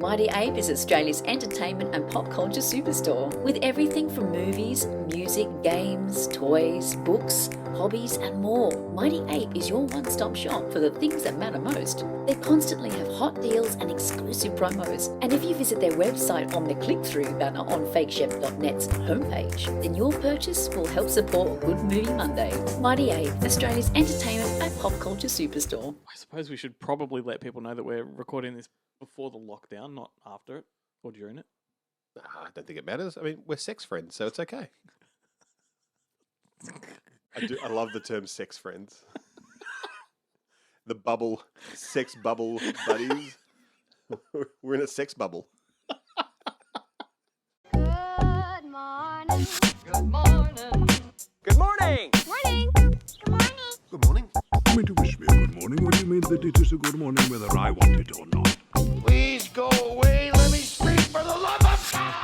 Mighty Ape is Australia's entertainment and pop culture superstore. With everything from movies, music, games, toys, books, hobbies and more, Mighty Ape is your one-stop shop for the things that matter most. They constantly have hot deals and exclusive promos. And if you visit their website on the click-through banner on fakechef.net's homepage, then your purchase will help support Good Movie Monday. Mighty Ape, Australia's entertainment and pop culture superstore. I suppose we should probably let people know that we're recording this before the lockdown, not after it or during it. I don't think it matters. I mean, we're sex friends, so it's okay. I love the term sex friends. The bubble, sex bubble buddies. We're in a sex bubble. Good morning. Good morning. Morning. Good morning. Good morning. Good morning. You mean to wish me a good morning? What do you mean that it is a good morning whether I want it or not? Please go away. Let me sleep for the love of God.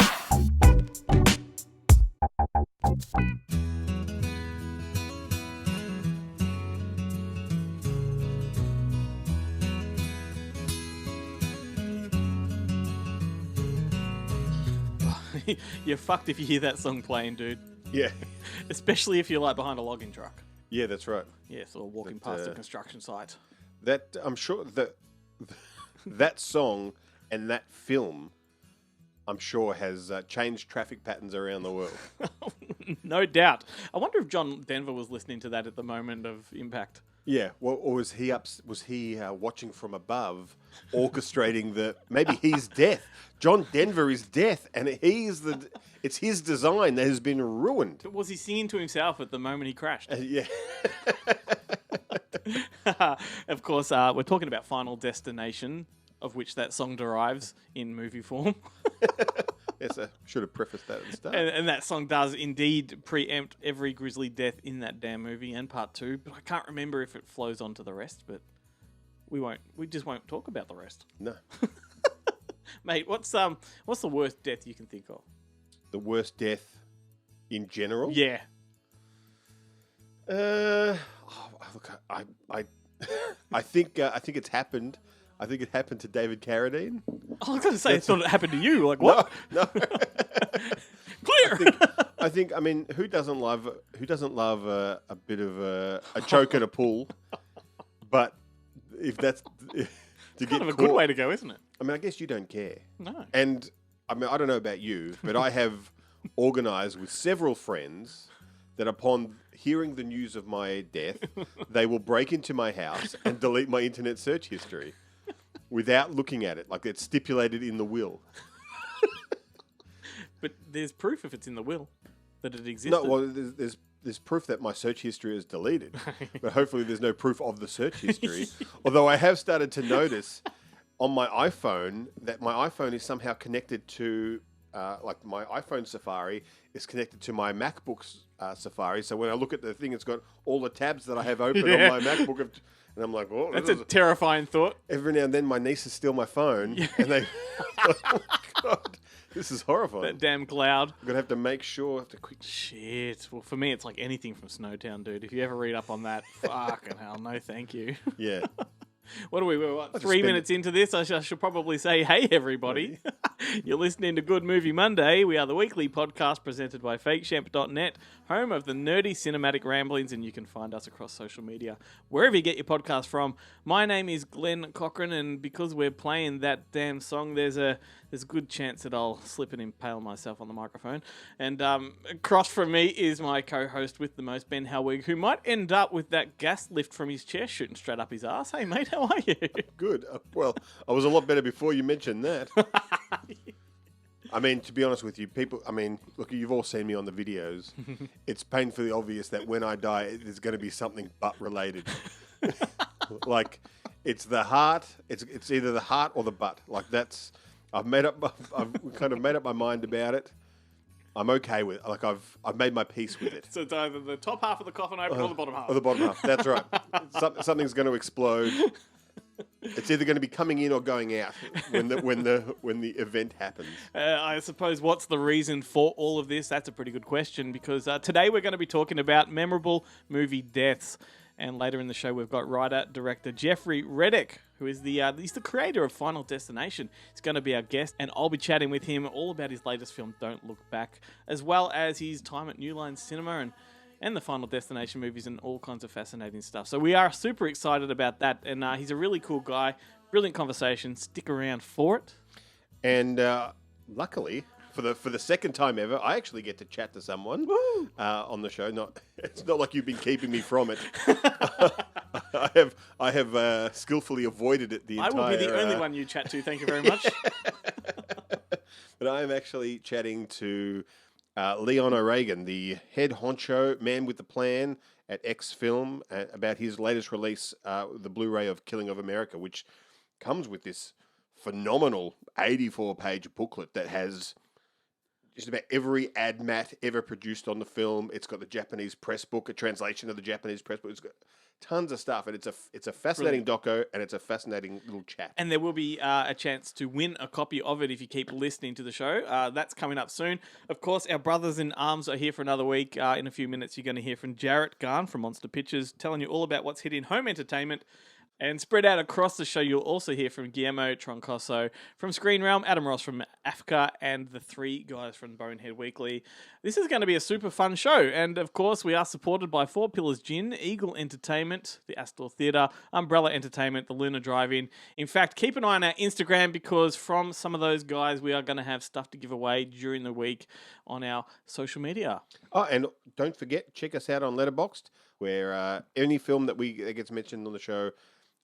You're fucked if you hear that song playing, dude. Yeah. Especially if you're like behind a logging truck. Yeah, that's right. Yeah, sort of walking past a construction site. That I'm sure that song and that film, I'm sure, has changed traffic patterns around the world. No doubt. I wonder if John Denver was listening to that at the moment of impact. Yeah, well, or was he watching from above, orchestrating maybe he's death. John Denver is death, and it's his design that has been ruined. Was he singing to himself at the moment he crashed? Yeah. Of course, we're talking about Final Destination, of which that song derives in movie form. Yes, I should have prefaced that at the start. And that song does indeed preempt every grisly death in that damn movie and part 2, but I can't remember if it flows on to the rest, but we just won't talk about the rest. No. Mate, what's the worst death you can think of? The worst death in general? Yeah. Look, I think it's happened. I think it happened to David Carradine. I was going to say, I thought it happened to you. Like, what? No. Clear! I think. I mean, who doesn't love a bit of a joke and a pull? But if that's to kind of a good way to go, isn't it? I mean, I guess you don't care. No. And I mean, I don't know about you, but I have organised with several friends that upon hearing the news of my death, they will break into my house and delete my internet search history without looking at it, like it's stipulated in the will. But there's proof if it's in the will that it existed. No, well, there's proof that my search history is deleted, but hopefully there's no proof of the search history. Although I have started to notice on my iPhone that my iPhone is somehow connected to, like my iPhone Safari is connected to my MacBook's Safari. So when I look at the thing, it's got all the tabs that I have open on my MacBook. And I'm like, oh, That's a terrifying thought. Every now and then my nieces steal my phone and they, oh my God, this is horrifying. That damn cloud. I'm going to have to make sure to quick. Shit. Well, for me, it's like anything from Snowtown, dude. If you ever read up on that, fucking hell, no thank you. Yeah. What are we? We're 3 minutes into this. I should probably say, hey, everybody. You're listening to Good Movie Monday. We are the weekly podcast presented by fakeshep.net, home of the nerdy cinematic ramblings, and you can find us across social media, wherever you get your podcast from. My name is Glenn Cochran, and because we're playing that damn song, there's a good chance that I'll slip and impale myself on the microphone. And across from me is my co-host with the most, Ben Helwig, who might end up with that gas lift from his chair shooting straight up his ass. Hey, mate, how are you? Good. Well, I was a lot better before you mentioned that. I mean, to be honest with you, people, I mean, look, you've all seen me on the videos. It's painfully obvious that when I die, there's going to be something butt-related. Like, it's the heart, it's either the heart or the butt. Like, that's, I've kind of made up my mind about it. I'm okay with it. Like, I've made my peace with it. So it's either the top half of the coffin open or the bottom half. Or the bottom half, that's right. Something's going to explode. It's either going to be coming in or going out when the event happens. I suppose what's the reason for all of this? That's a pretty good question because today we're going to be talking about memorable movie deaths. And later in the show, we've got writer-director Jeffrey Reddick, who is he's the creator of Final Destination. He's going to be our guest, and I'll be chatting with him all about his latest film, Don't Look Back, as well as his time at New Line Cinema and the Final Destination movies and all kinds of fascinating stuff. So we are super excited about that, and he's a really cool guy. Brilliant conversation. Stick around for it. And luckily, for the second time ever, I actually get to chat to someone on the show. It's not like you've been keeping me from it. I have skillfully avoided it the entire. I will be the only one you chat to. Thank you very much. But I am actually chatting to Leon O'Regan, the head honcho, man with the plan at ExFilm, about his latest release, the Blu-ray of Killing of America, which comes with this phenomenal 84-page booklet that has just about every ad mat ever produced on the film. It's got the Japanese press book, a translation of the Japanese press book. It's got tons of stuff, and it's a fascinating doco, and it's a fascinating little chat. And there will be a chance to win a copy of it if you keep listening to the show. That's coming up soon. Of course, our brothers in arms are here for another week. In a few minutes, you're going to hear from Jarret Gahan from Monster Pictures, telling you all about what's hitting home entertainment. And spread out across the show, you'll also hear from Guillermo Troncoso from Screen Realm, Adam Ross from Africa, and the three guys from Bonehead Weekly. This is going to be a super fun show. And, of course, we are supported by Four Pillars Gin, Eagle Entertainment, the Astor Theatre, Umbrella Entertainment, the Luna Drive-In. In fact, keep an eye on our Instagram, because from some of those guys, we are going to have stuff to give away during the week on our social media. Oh, and don't forget, check us out on Letterboxd, where any film that gets mentioned on the show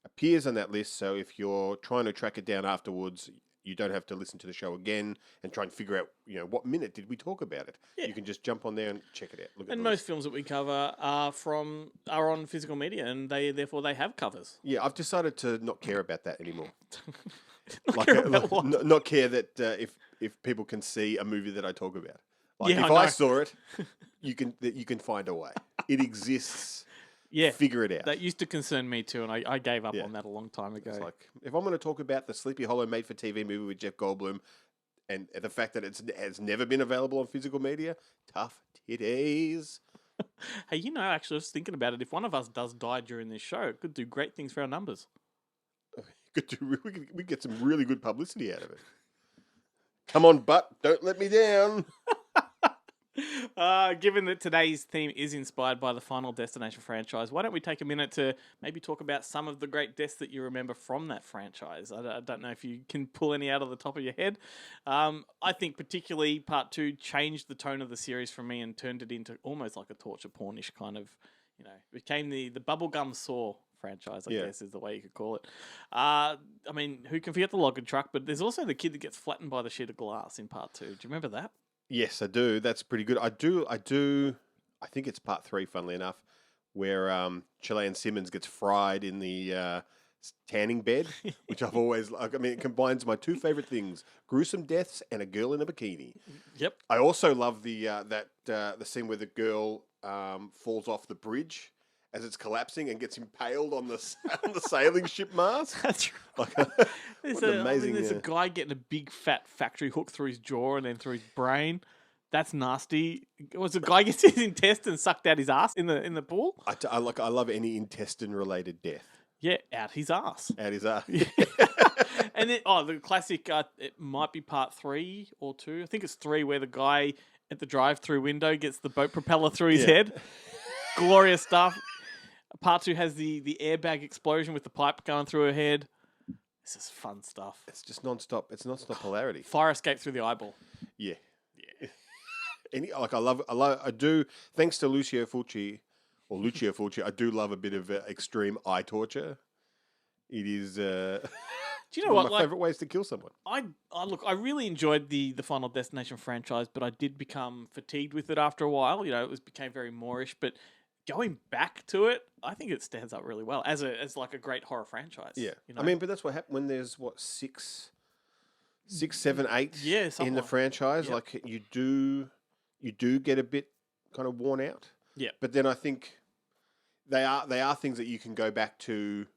appears on that list. So if you're trying to track it down afterwards, you don't have to listen to the show again and try and figure out, what minute did we talk about it. Yeah. You can just jump on there and check it out. And most films that we cover are on physical media, and therefore they have covers. Yeah, I've decided to not care about that anymore. What? Not care that if people can see a movie that I talk about. Like Yeah, if I I know. saw it, you can find a way. It exists. Yeah, Figure it out. That used to concern me too, and I gave up Yeah. on that a long time ago. It's like, if I'm going to talk about the Sleepy Hollow made-for-TV movie with Jeff Goldblum, and the fact that it has never been available on physical media, tough titties. Hey, actually, I was thinking about it. If one of us does die during this show, it could do great things for our numbers. We get some really good publicity out of it. Come on, butt, don't let me down. Given that today's theme is inspired by the Final Destination franchise, why don't we take a minute to maybe talk about some of the great deaths that you remember from that franchise? I don't know if you can pull any out of the top of your head. I think particularly Part 2 changed the tone of the series for me and turned it into almost like a torture pornish kind of, became the Bubblegum Saw franchise, I guess is the way you could call it. Who can forget the logger truck? But there's also the kid that gets flattened by the sheet of glass in Part 2. Do you remember that? Yes, I do. That's pretty good. I do. I think it's Part 3, funnily enough, where Chilean Simmons gets fried in the tanning bed, which I've always it combines my two favorite things: gruesome deaths and a girl in a bikini. Yep. I also love the scene where the girl falls off the bridge as it's collapsing and gets impaled on the sailing ship mast. That's right. There's a guy getting a big fat factory hook through his jaw and then through his brain. That's nasty. Was a guy gets his intestine sucked out his ass in the pool? I love any intestine related death. Yeah, out his ass. Out his ass. And then the classic. It might be Part 3 or 2. I think it's 3, where the guy at the drive-through window gets the boat propeller through his head. Glorious stuff. Part 2 has the airbag explosion with the pipe going through her head. This is fun stuff. It's just non-stop. It's non-stop hilarity. Fire escape through the eyeball. Yeah. I do. Thanks to Lucio Fulci, I do love a bit of extreme eye torture. It is. Do you know one what? of my favorite ways to kill someone. I really enjoyed the Final Destination franchise, but I did become fatigued with it after a while. It became very Moorish, but going back to it, I think it stands up really well as like a great horror franchise. Yeah, but that's what happened when there's 6, 7, 8 in the franchise. Yep. Like you do get a bit kind of worn out. Yeah, but then I think they are things that you can go back to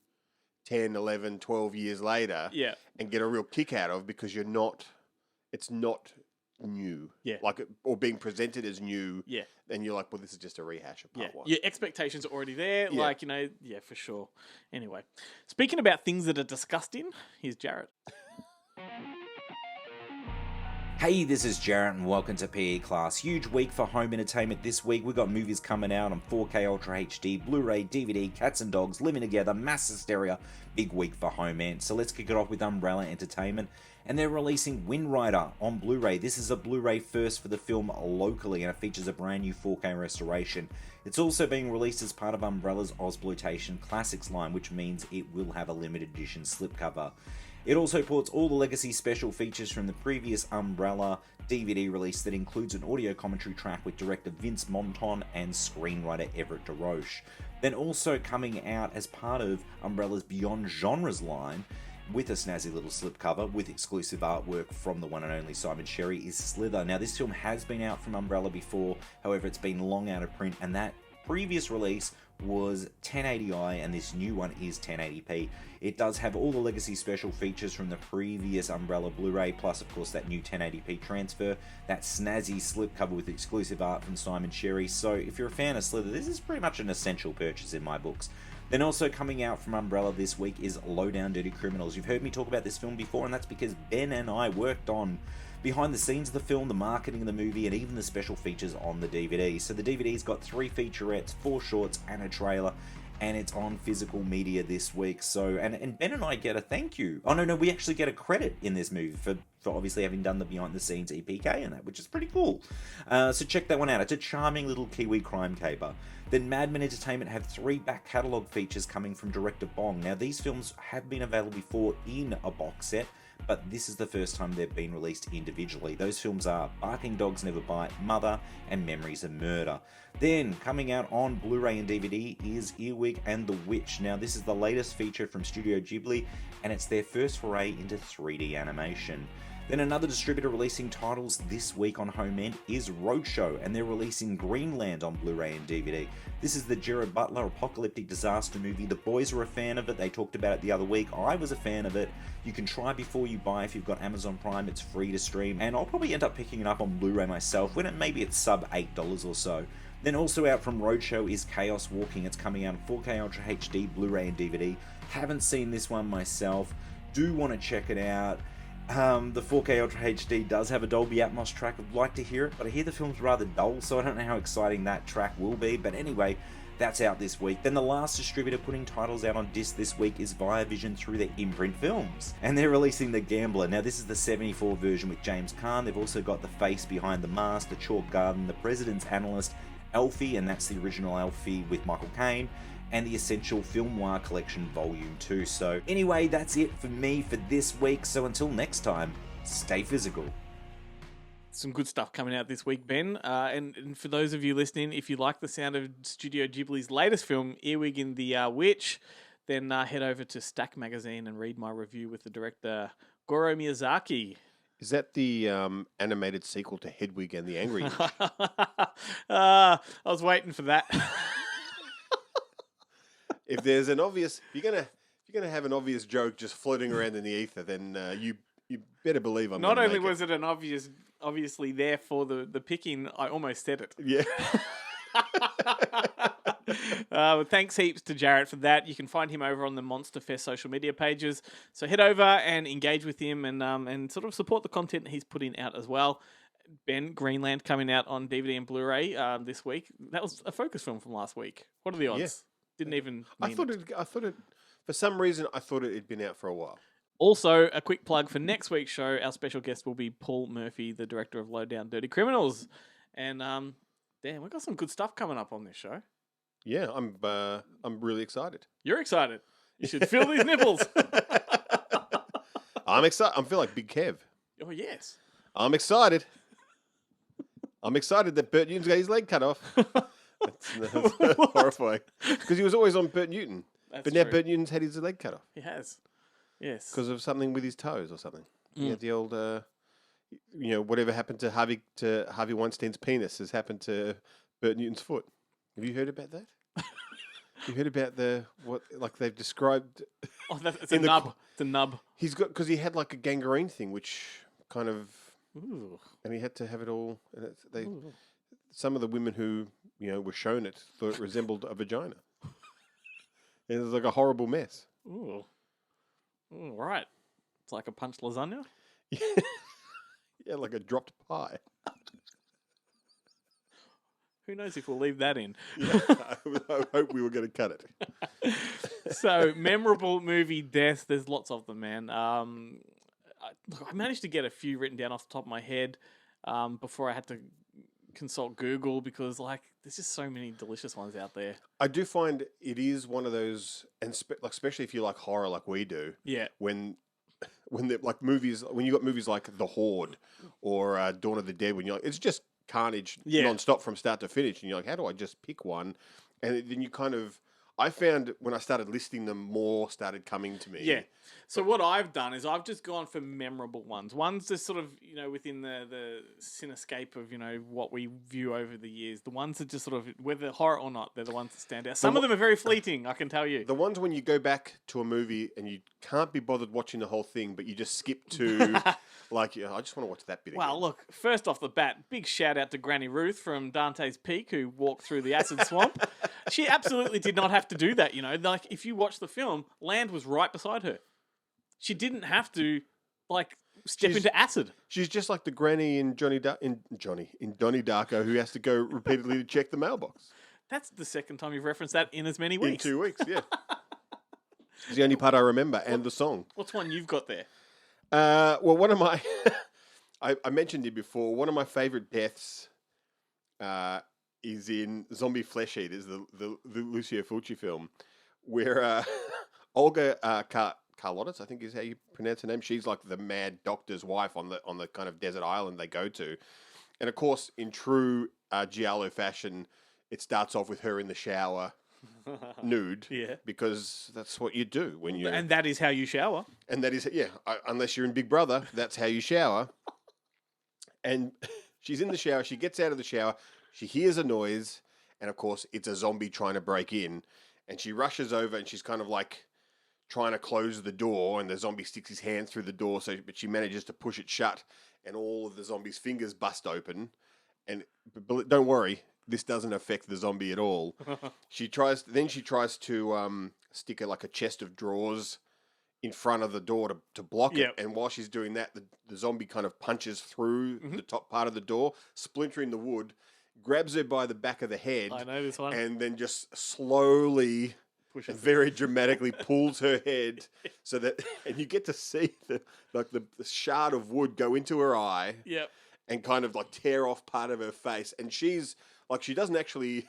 10, 11, 12 years later. Yeah, and get a real kick out of, because it's not new. Yeah. Or being presented as new. Yeah. And you're like, well, this is just a rehash of part one. Your expectations are already there. Yeah. Yeah, for sure. Anyway, speaking about things that are disgusting, here's Jarret. Hey, this is Jarret and welcome to PE Class. Huge week for home entertainment this week. We've got movies coming out on 4K Ultra HD, Blu-ray, DVD, Cats and Dogs, Living Together, mass hysteria. Big week for home ent. So let's kick it off with Umbrella Entertainment. And they're releasing Wind Rider on Blu-ray. This is a Blu-ray first for the film locally, and it features a brand new 4K restoration. It's also being released as part of Umbrella's Ozploitation Classics line, which means it will have a limited edition slipcover. It also ports all the legacy special features from the previous Umbrella DVD release that includes an audio commentary track with director Vince Monton and screenwriter Everett DeRoche. Then also coming out as part of Umbrella's Beyond Genres line, with a snazzy little slipcover with exclusive artwork from the one and only Simon Sherry, is Slither. Now this film has been out from Umbrella before, however it's been long out of print, and that previous release was 1080i and this new one is 1080p. It does have all the legacy special features from the previous Umbrella Blu-ray, plus of course that new 1080p transfer, that snazzy slipcover with exclusive art from Simon Sherry. So if you're a fan of Slither, this is pretty much an essential purchase in my books. Then also coming out from Umbrella this week is Low Down Dirty Criminals. You've heard me talk about this film before, and that's because Ben and I worked on behind the scenes of the film, the marketing of the movie, and even the special features on the DVD. So the DVD's got 3 featurettes, 4 shorts, and a trailer, and it's on physical media this week. So, and Ben and I get a thank you. Oh, no, we actually get a credit in this movie for obviously having done the behind the scenes EPK and that, which is pretty cool. So check that one out. It's a charming little Kiwi crime caper. Then Madman Entertainment have 3 back catalogue features coming from director Bong. Now these films have been available before in a box set, but this is the first time they've been released individually. Those films are Barking Dogs Never Bite, Mother, and Memories of Murder. Then, coming out on Blu-ray and DVD is Earwig and the Witch. Now, this is the latest feature from Studio Ghibli, and it's their first foray into 3D animation. Then another distributor releasing titles this week on home end is Roadshow, and they're releasing Greenland on Blu-ray and DVD. This is the Gerard Butler apocalyptic disaster movie. The boys were a fan of it. They talked about it the other week. I was a fan of it. You can try before you buy if you've got Amazon Prime. It's free to stream, and I'll probably end up picking it up on Blu-ray myself when maybe it's sub $8 or so. Then also out from Roadshow is Chaos Walking. It's coming out in 4K Ultra HD, Blu-ray and DVD. Haven't seen this one myself. Do want to check it out. The 4K Ultra HD does have a Dolby Atmos track. I'd like to hear it, but I hear the film's rather dull, so I don't know how exciting that track will be. But anyway, that's out this week. Then the last distributor putting titles out on disc this week is Viavision through their Imprint Films, and they're releasing The Gambler. Now this is the 74 version with James Caan. They've also got The Face Behind the Mask, The Chalk Garden, The President's Analyst, Alfie, and that's the original Alfie with Michael Caine, and the Essential Film Noir Collection Volume 2. So anyway, that's it for me for this week. So until next time, stay physical. Some good stuff coming out this week, Ben. And for those of you listening, if you like the sound of Studio Ghibli's latest film, Earwig and the Witch, then head over to Stack Magazine and read my review with the director Goro Miyazaki. Is that the animated sequel to Hedwig and the Angry Inch? I was waiting for that. If there's an obvious, if you're gonna have an obvious joke just floating around in the ether, then you better believe I'm. Not only was it an obviously there for the picking, I almost said it. Yeah. Well, thanks heaps to Jarret for that. You can find him over on the Monster Fest social media pages. So head over and engage with him and sort of support the content he's putting out as well. Ben, Greenland coming out on DVD and Blu-ray this week. That was a Focus film from last week. What are the odds? Yeah. Didn't even. I thought it. For some reason, I thought it had been out for a while. Also, a quick plug for next week's show. Our special guest will be Paul Murphy, the director of Low Down Dirty Criminals, and damn, we've got some good stuff coming up on this show. Yeah, I'm really excited. You're excited. You should feel these nipples. I'm excited. I feel like Big Kev. Oh yes. I'm excited. I'm excited that Bert Newton's got his leg cut off. That's horrifying. Because he was always on Bert Newton. But now Bert Newton's had his leg cut off. He has. Yes. Because of something with his toes or something. Yeah, the old, whatever happened to Harvey Weinstein's penis has happened to Bert Newton's foot. Have you heard about that? You heard about like they've described? Oh, it's a nub. It's a nub. He's got, because he had like a gangrene thing, which kind of Ooh. and he had to have it all. And some of the women who were shown it thought it resembled a vagina. It was like a horrible mess. Ooh. Ooh, right. It's like a punched lasagna. Yeah, like a dropped pie. Who knows if we'll leave that in? Yeah, I hope we were going to cut it. So, memorable movie deaths. There's lots of them, man. I managed to get a few written down off the top of my head before I had to consult Google because, there's just so many delicious ones out there. I do find it is one of those, and especially if you like horror like we do. Yeah. When they're like movies, when you got movies like The Horde or Dawn of the Dead, when you're like, it's just carnage non-stop from start to finish, and you're like, how do I just pick one? And then you kind of, I found when I started listing them, more started coming to me. Yeah. So what I've done is I've just gone for memorable ones. Ones just sort of, within the cinescape of, what we view over the years. The ones that just sort of, whether horror or not, they're the ones that stand out. Some of them are very fleeting, I can tell you. The ones when you go back to a movie and you can't be bothered watching the whole thing, but you just skip to, I just want to watch that bit again. Well, look, first off the bat, big shout out to Granny Ruth from Dante's Peak who walked through the acid swamp. She absolutely did not have to do that, Like, if you watch the film, land was right beside her. She didn't have to, step into acid. She's just like the granny in Donnie Darko who has to go repeatedly to check the mailbox. That's the second time you've referenced that in as many weeks. In 2 weeks, yeah. It's the only part I remember, and the song. What's one you've got there? Well, one of my... I mentioned it before. One of my favourite deaths is in Zombie Flesh Eaters, the Lucio Fulci film, where Olga Carlotis, I think is how you pronounce her name. She's like the mad doctor's wife on the kind of desert island they go to. And of course, in true Giallo fashion, it starts off with her in the shower, nude. Yeah. Because that's what you do when you... And that is how you shower. And that is, unless you're in Big Brother, that's how you shower. And she's in the shower. She gets out of the shower. She hears a noise. And of course, it's a zombie trying to break in. And she rushes over and she's kind of like trying to close the door. And the zombie sticks his hand through the door. But she manages to push it shut. And all of the zombie's fingers bust open. But don't worry, this doesn't affect the zombie at all. She tries to stick a chest of drawers in front of the door to block it. And while she's doing that, the zombie kind of punches through the top part of the door, splintering the wood, grabs her by the back of the head. I know this one. And then just slowly and very dramatically pulls her head so that, and you get to see the shard of wood go into her eye. Yep. And kind of tear off part of her face. And she's she doesn't actually,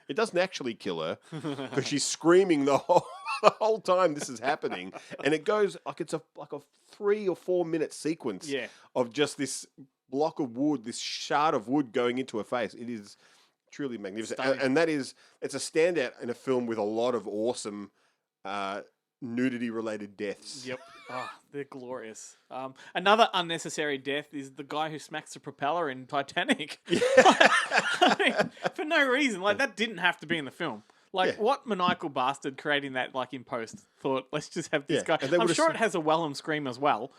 it doesn't actually kill her because she's screaming the whole time this is happening. And it goes it's a 3 or 4 minute sequence of just this block of wood, this shard of wood going into her face. It is truly magnificent. And it's a standout in a film with a lot of awesome nudity-related deaths. Yep. Oh, they're glorious. Another unnecessary death is the guy who smacks the propeller in Titanic. I mean, for no reason. That didn't have to be in the film. What maniacal bastard creating that, in post, thought, let's just have this guy. I'm sure it has a Wellham scream as well.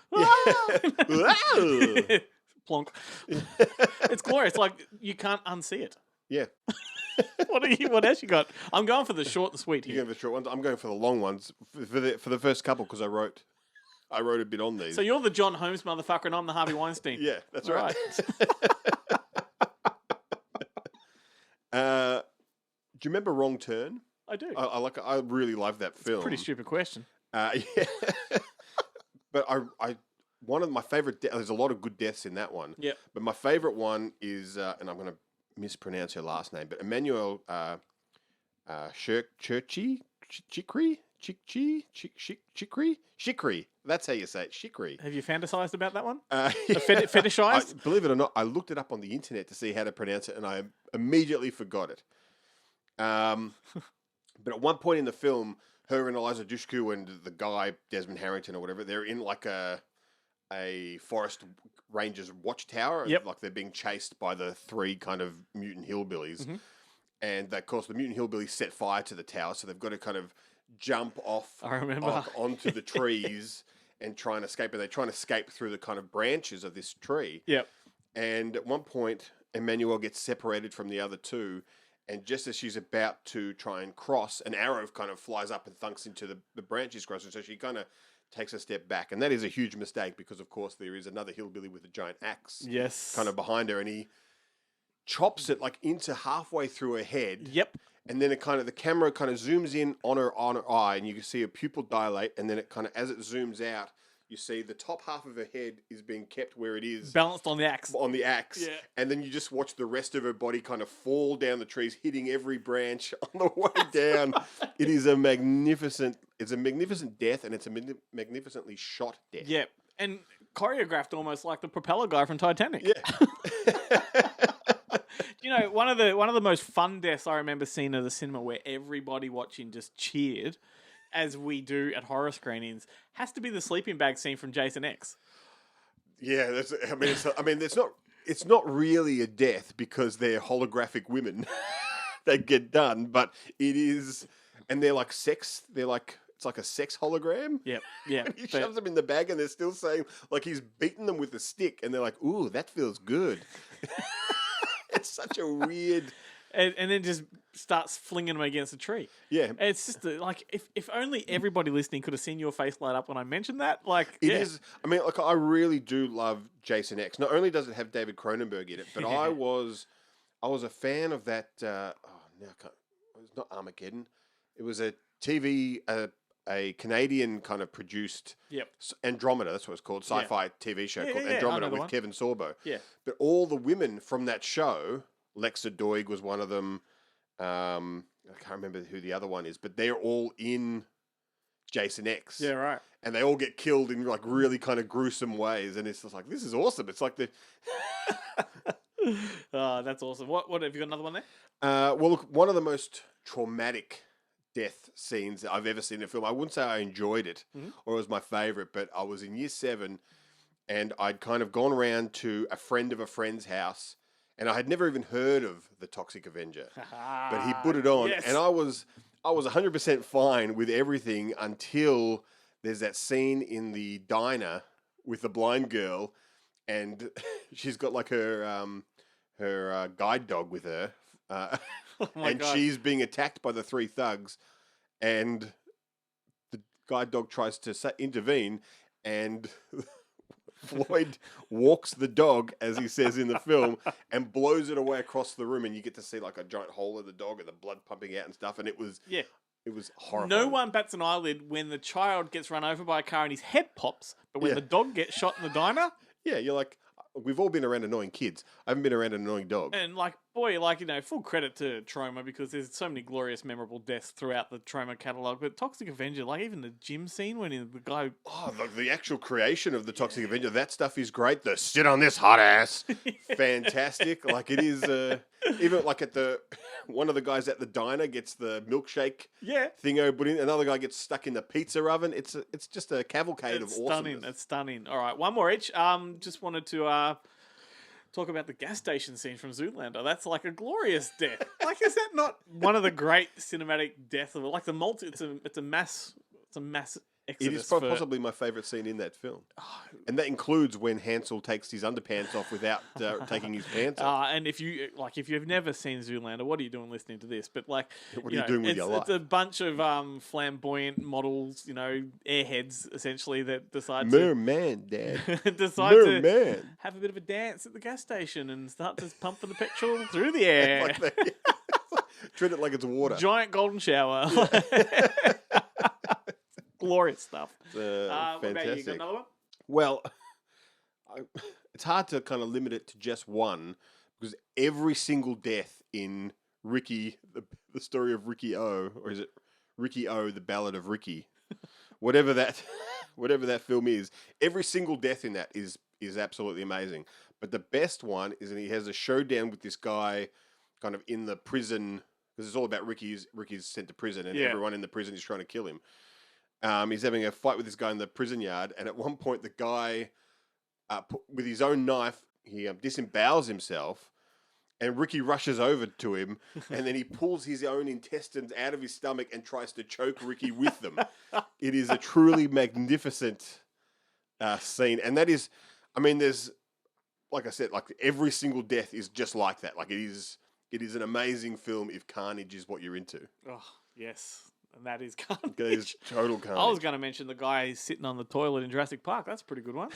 Plonk. It's glorious. You can't unsee it. Yeah. What else you got? I'm going for the short and sweet here. You're going for the short ones. I'm going for the long ones for the first couple because I wrote a bit on these. So you're the John Holmes motherfucker, and I'm the Harvey Weinstein. Yeah, that's right. Do you remember Wrong Turn? I do. I really love that film. Pretty stupid question. Yeah. But one of my favorite. There's a lot of good deaths in that one. Yeah. But my favorite one is, and I'm going to mispronounce her last name, but Emmanuel Chikri. That's how you say it. Chikri. Have you fantasized about that one? Fetishized? Believe it or not, I looked it up on the internet to see how to pronounce it, and I immediately forgot it. But at one point in the film, her and Eliza Dushku and the guy Desmond Harrington or whatever, they're in a forest ranger's watchtower. Yep. They're being chased by the 3 kind of mutant hillbillies. Mm-hmm. And of course the mutant hillbillies set fire to the tower, so they've got to kind of jump off onto the trees and try and escape. And they're trying to escape through the kind of branches of this tree. Yep. And at one point, Emmanuel gets separated from the other two. And just as she's about to try and cross, an arrow kind of flies up and thunks into the branch she's crossing. So she kind of takes a step back. And that is a huge mistake because, of course, there is another hillbilly with a giant axe Yes. kind of behind her. And he chops it like into halfway through her head. Yep. And then the camera kind of zooms in on her eye, and you can see her pupil dilate. And then it kind of, as it zooms out, you see the top half of her head is being kept where it is, Balanced on the axe. Yeah. And then you just watch the rest of her body kind of fall down the trees, hitting every branch on the way down. It is a magnificent death, and it's a magnificently shot death. Yep. And choreographed almost like the propeller guy from Titanic. Yeah. You know, one of the most fun deaths I remember seeing at the cinema where everybody watching just cheered, as we do at horror screenings, has to be the sleeping bag scene from Jason X. Yeah, it's not really a death because they're holographic women that get done, but it is, and they're like sex. It's like a sex hologram. Yep. Yeah. And he shoves them in the bag, and they're still saying like he's beaten them with a stick, and they're like, "Ooh, that feels good." It's such a weird. And then just starts flinging them against a tree. Yeah. It's just like, if only everybody listening could have seen your face light up when I mentioned that. Like, It is. I mean, like, I really do love Jason X. Not only does it have David Cronenberg in it, but I was a fan of that. It's not Armageddon. It was a TV, a Canadian kind of produced. Yep. Andromeda. That's what it's called. Sci-fi TV show called I Andromeda know the with one. Kevin Sorbo. Yeah. But all the women from that show, Lexa Doig was one of them. I can't remember who the other one is, but they're all in Jason X. Yeah, right. And they all get killed in like really kind of gruesome ways, and it's just like, this is awesome. It's like the That's awesome. What have you got another one there? well, look, one of the most traumatic death scenes I've ever seen in a film. I wouldn't say I enjoyed it or it was my favorite, but I was in year 7, and I'd kind of gone around to a friend of a friend's house, and I had never even heard of the Toxic Avenger, but he put it on, Yes. and I was 100% fine with everything until there's that scene in the diner with the blind girl, and she's got like her guide dog with her, and God. she's being attacked by the 3 thugs, and the guide dog tries to intervene, and Floyd walks the dog, as he says in the film, and blows it away across the room, and you get to see like a giant hole in the dog and the blood pumping out and stuff, and it was horrifying. No one bats an eyelid when the child gets run over by a car and his head pops, but when Yeah. the dog gets shot in the diner, Yeah, you're like, we've all been around annoying kids. I haven't been around an annoying dog. and like, boy, like, you know, full credit to Troma because there's so many glorious, memorable deaths throughout the Troma catalogue. But Toxic Avenger, like even the gym scene when the guy, Oh, the actual creation of the Toxic Avenger, that stuff is great. The sit on this hot ass, fantastic. Like it is, even like at one of the guys at the diner gets the milkshake yeah, thingo put in. Another guy gets stuck in the pizza oven. It's just a cavalcade it's of stunning. awesomeness. It's stunning. All right, one more each. Just wanted to talk about the gas station scene from Zoolander. That's like a glorious death. Like, is that not one of the great cinematic deaths of it? Like it's a mass It exodus. is possibly my favourite scene in that film. And that includes when Hansel takes his underpants off without taking his pants off. And if you've never seen Zoolander, what are you doing listening to this? But like, What are you doing with your life? It's a bunch of flamboyant models, you know, airheads essentially that decide Merman, Dad. to decide to Merman. have a bit of a dance at the gas station and start to pump for the petrol through the air. Like that. Treat it like it's water. Giant golden shower. Glorious stuff. It's, What about you? Got fantastic. another one? Well, it's hard to kind of limit it to just one because every single death in Ricky, the story of Ricky O, or is it Ricky O, the Ballad of Ricky, whatever that film is, every single death in that is absolutely amazing. But the best one is that he has a showdown with this guy, kind of in the prison, because it's all about Ricky's sent to prison, and everyone in the prison is trying to kill him. He's having a fight with this guy in the prison yard, and at one point the guy, with his own knife, he disembowels himself, and Ricky rushes over to him, and then he pulls his own intestines out of his stomach and tries to choke Ricky with them. It is a truly magnificent scene, and that is, I mean, there's, like I said, like every single death is just like that. Like it is an amazing film if carnage is what you're into. Oh, yes. And that is carnage. That is total carnage. I was going to mention the guy sitting on the toilet in Jurassic Park. That's a pretty good one.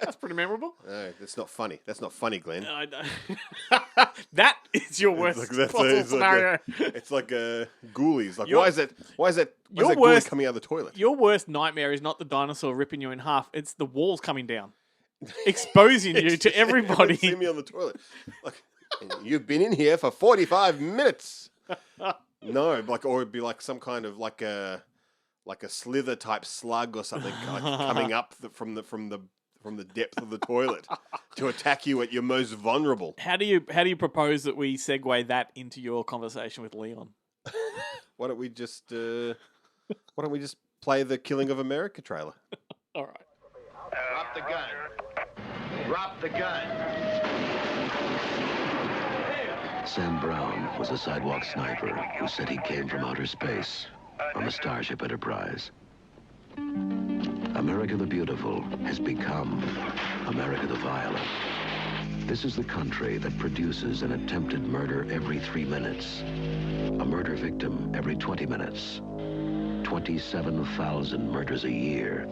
That's pretty memorable. No, that's not funny. That's not funny, Glenn. I don't- that is your worst possible scenario. It's like ghoulies. Like, Your- why is that your ghoulie worst- coming out of the toilet? Your worst nightmare is not the dinosaur ripping you in half. It's the walls coming down, exposing you to everybody. See me on the toilet. Like, you've been in here for 45 minutes. No, like, or it'd be like some kind of like a slither type slug or something like coming up from the depth of the toilet to attack you at your most vulnerable. How do you propose that we segue that into your conversation with Leon? Why don't we just play the Killing of America trailer? All right. Drop the gun. Drop the gun. Sam Brown was a sidewalk sniper who said he came from outer space on the Starship Enterprise. America the Beautiful has become America the Violent. This is the country that produces an attempted murder every 3 minutes, a murder victim every 20 minutes, 27,000 murders a year,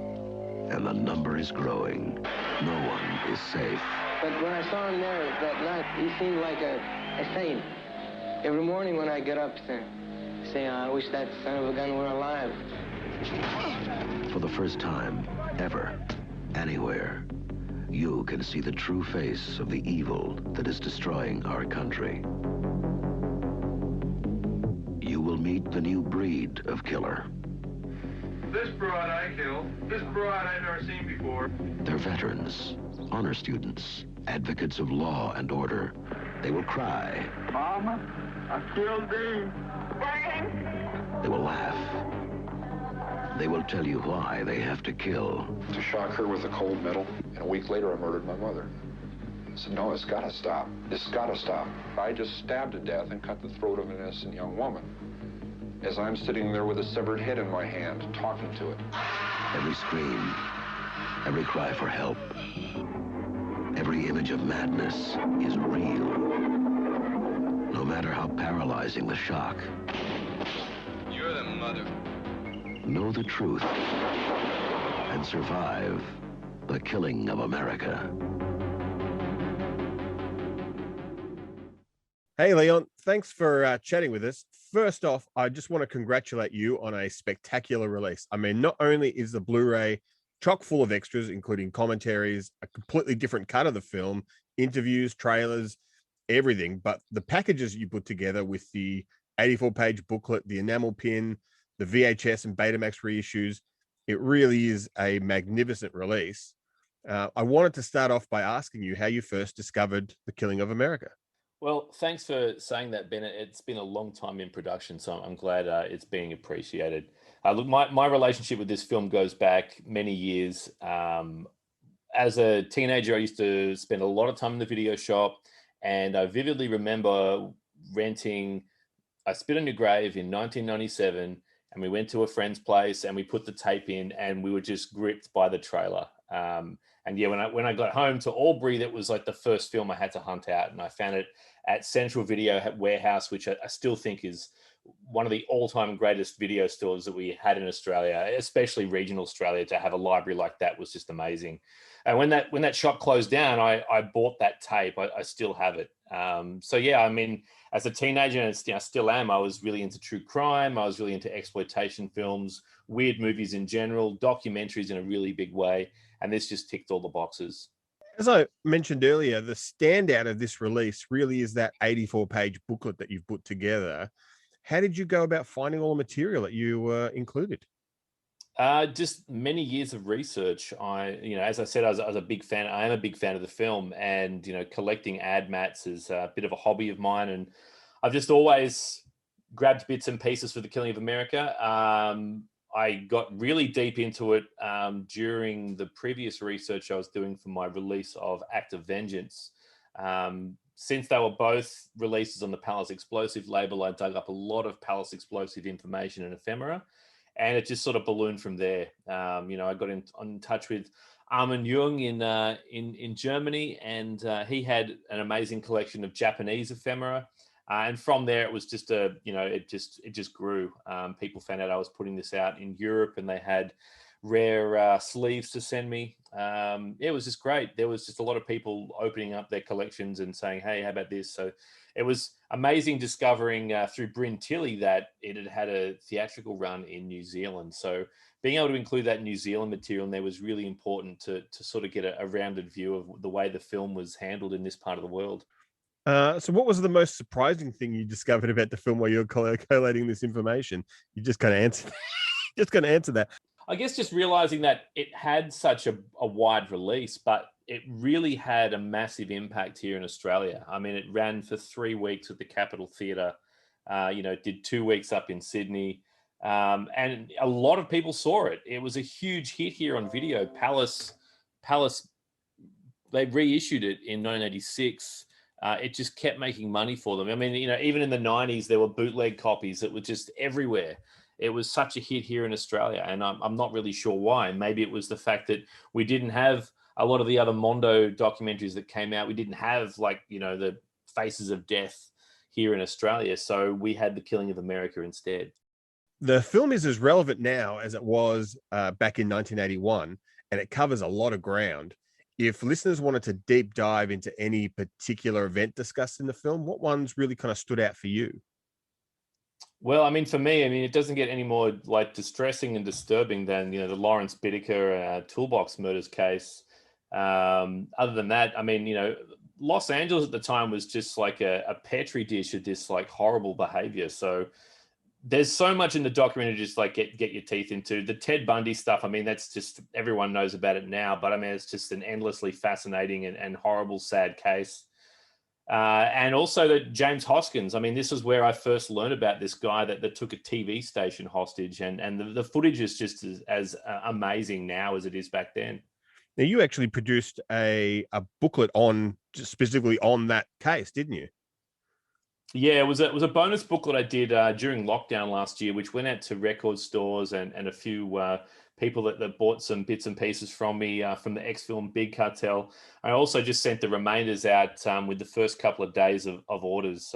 and the number is growing. No one is safe. But when I saw him there that night, he seemed like a saint. Every morning when I get up, say, I wish that son of a gun were alive. For the first time, ever, anywhere, you can see the true face of the evil that is destroying our country. You will meet the new breed of killer. This broad I killed. This broad I've never seen before. They're veterans, honor students, advocates of law and order. They will cry. Mama, I killed Dave. They will laugh. They will tell you why they have to kill. To shock her with a cold metal, and a week later I murdered my mother. I said, no, it's gotta stop. It's gotta stop. I just stabbed to death and cut the throat of an innocent young woman. As I'm sitting there with a severed head in my hand, talking to it. Every scream, every cry for help, every image of madness is real. No matter how paralyzing the shock. You're the mother. Know the truth and survive the killing of America. Hey, Leon, thanks for chatting with us. First off, I just want to congratulate you on a spectacular release. I mean, not only is the Blu-ray chock full of extras, including commentaries, a completely different cut of the film, interviews, trailers, everything, but the packages you put together with the 84-page booklet, the enamel pin, the VHS and Betamax reissues, it really is a magnificent release. I wanted to start off by asking you how you first discovered The Killing of America. Well, thanks for saying that, Bennett. It's been a long time in production, so I'm glad it's being appreciated. Look, my relationship with this film goes back many years. As a teenager, I used to spend a lot of time in the video shop, and I vividly remember renting I Spit on Your Grave in 1997, and we went to a friend's place and we put the tape in, and we were just gripped by the trailer. And yeah, when I got home to Albury, that was like the first film I had to hunt out, and I found it at Central Video Warehouse, which I still think is one of the all-time greatest video stores that we had in Australia, especially regional Australia. To have a library like that was just amazing. And when that shop closed down, I bought that tape. I still have it. So yeah, I mean, as a teenager, and I still am, I was really into true crime. I was really into exploitation films, weird movies in general, documentaries in a really big way. And this just ticked all the boxes. As I mentioned earlier, the standout of this release really is that 84-page booklet that you've put together. How did you go about finding all the material that you included? Just many years of research. As I said, I was a big fan. I am a big fan of the film, and collecting ad mats is a bit of a hobby of mine. And I've just always grabbed bits and pieces for The Killing of America. I got really deep into it during the previous research I was doing for my release of Act of Vengeance. Since they were both releases on the Palace Explosive label, I dug up a lot of Palace Explosive information and ephemera. and it just sort of ballooned from there. I got in touch with Armin Jung in Germany, and he had an amazing collection of Japanese ephemera. And from there, it was just it just grew. People found out I was putting this out in Europe, and they had rare sleeves to send me. It was just great. There was just a lot of people opening up their collections and saying, "Hey, how about this?" So it was amazing discovering through Bryn Tilley that it had a theatrical run in New Zealand. So being able to include that New Zealand material in there was really important to sort of get a rounded view of the way the film was handled in this part of the world. So what was the most surprising thing you discovered about the film while you were collating this information? You just kind of answer that. I guess just realizing that it had such a wide release, but it really had a massive impact here in Australia. I mean, it ran for 3 weeks at the Capitol Theatre, did 2 weeks up in Sydney, and a lot of people saw it. It was a huge hit here on video. Palace, they reissued it in 1986. It just kept making money for them. I mean, even in the 90s, there were bootleg copies that were just everywhere. It was such a hit here in Australia, and I'm not really sure why. Maybe it was the fact that we didn't have a lot of the other Mondo documentaries that came out. We didn't have the Faces of Death here in Australia, so we had The Killing of America instead. The film is as relevant now as it was back in 1981, and it covers a lot of ground. If listeners wanted to deep dive into any particular event discussed in the film, what ones really kind of stood out for you? Well, I mean, for me, it doesn't get any more distressing and disturbing than the Lawrence Bittaker toolbox murders case. Other than that, Los Angeles at the time was just like a petri dish of this horrible behavior. So there's so much in the documentary just get your teeth into. The Ted Bundy stuff, that's just, everyone knows about it now, but it's just an endlessly fascinating and horrible, sad case. And also that James Hoskins, this is where I first learned about this guy that took a TV station hostage, and the footage is just as amazing now as it is back then. Now, you actually produced a booklet specifically on that case, didn't you? Yeah, it was a bonus booklet I did during lockdown last year, which went out to record stores and a few people that bought some bits and pieces from me from the ExFilm Big Cartel. I also just sent the remainders out with the first couple of days of orders.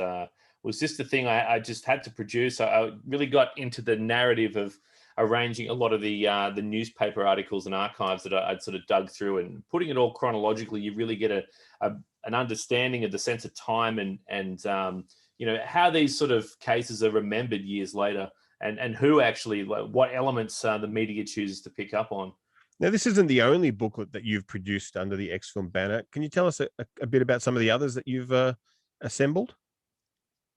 Was just the thing I just had to produce. I really got into the narrative of arranging a lot of the newspaper articles and archives that I'd sort of dug through, and putting it all chronologically. You really get an understanding of the sense of time and how these sort of cases are remembered years later, and who actually, what elements the media chooses to pick up on. Now, this isn't the only booklet that you've produced under the ExFilm banner. Can you tell us a bit about some of the others that you've assembled?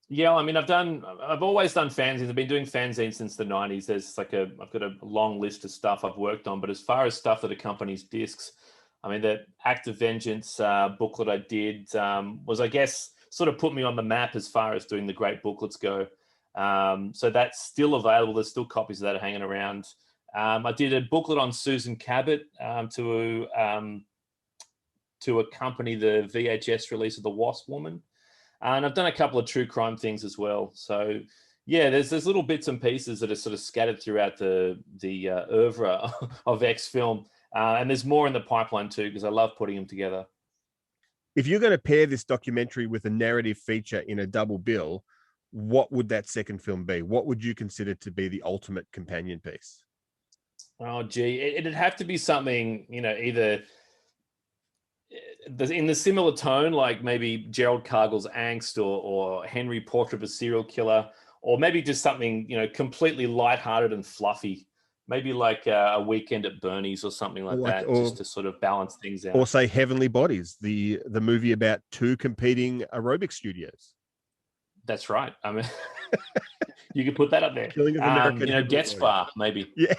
Yeah, I've always done fanzines. I've been doing fanzines since the 90s. I've got a long list of stuff I've worked on, but as far as stuff that accompanies discs, the Act of Vengeance booklet I did was, I guess, sort of put me on the map as far as doing the great booklets go. So that's still available. There's still copies of that hanging around. I did a booklet on Susan Cabot to accompany the VHS release of The Wasp Woman. And I've done a couple of true crime things as well. So yeah, there's little bits and pieces that are sort of scattered throughout the oeuvre of ExFilm. And there's more in the pipeline too, because I love putting them together. If you're going to pair this documentary with a narrative feature in a double bill, what would that second film be? What would you consider to be the ultimate companion piece? Oh, gee, it'd have to be something, either in the similar tone, like maybe Gerald Cargill's Angst or Henry Portrait of a Serial Killer, or maybe just something, completely lighthearted and fluffy. Maybe like a Weekend at Bernie's or something like that, just to sort of balance things out. Or say Heavenly Bodies, the movie about two competing aerobic studios. That's right. You could put that up there. Killing of American Get Spa, maybe. Yeah.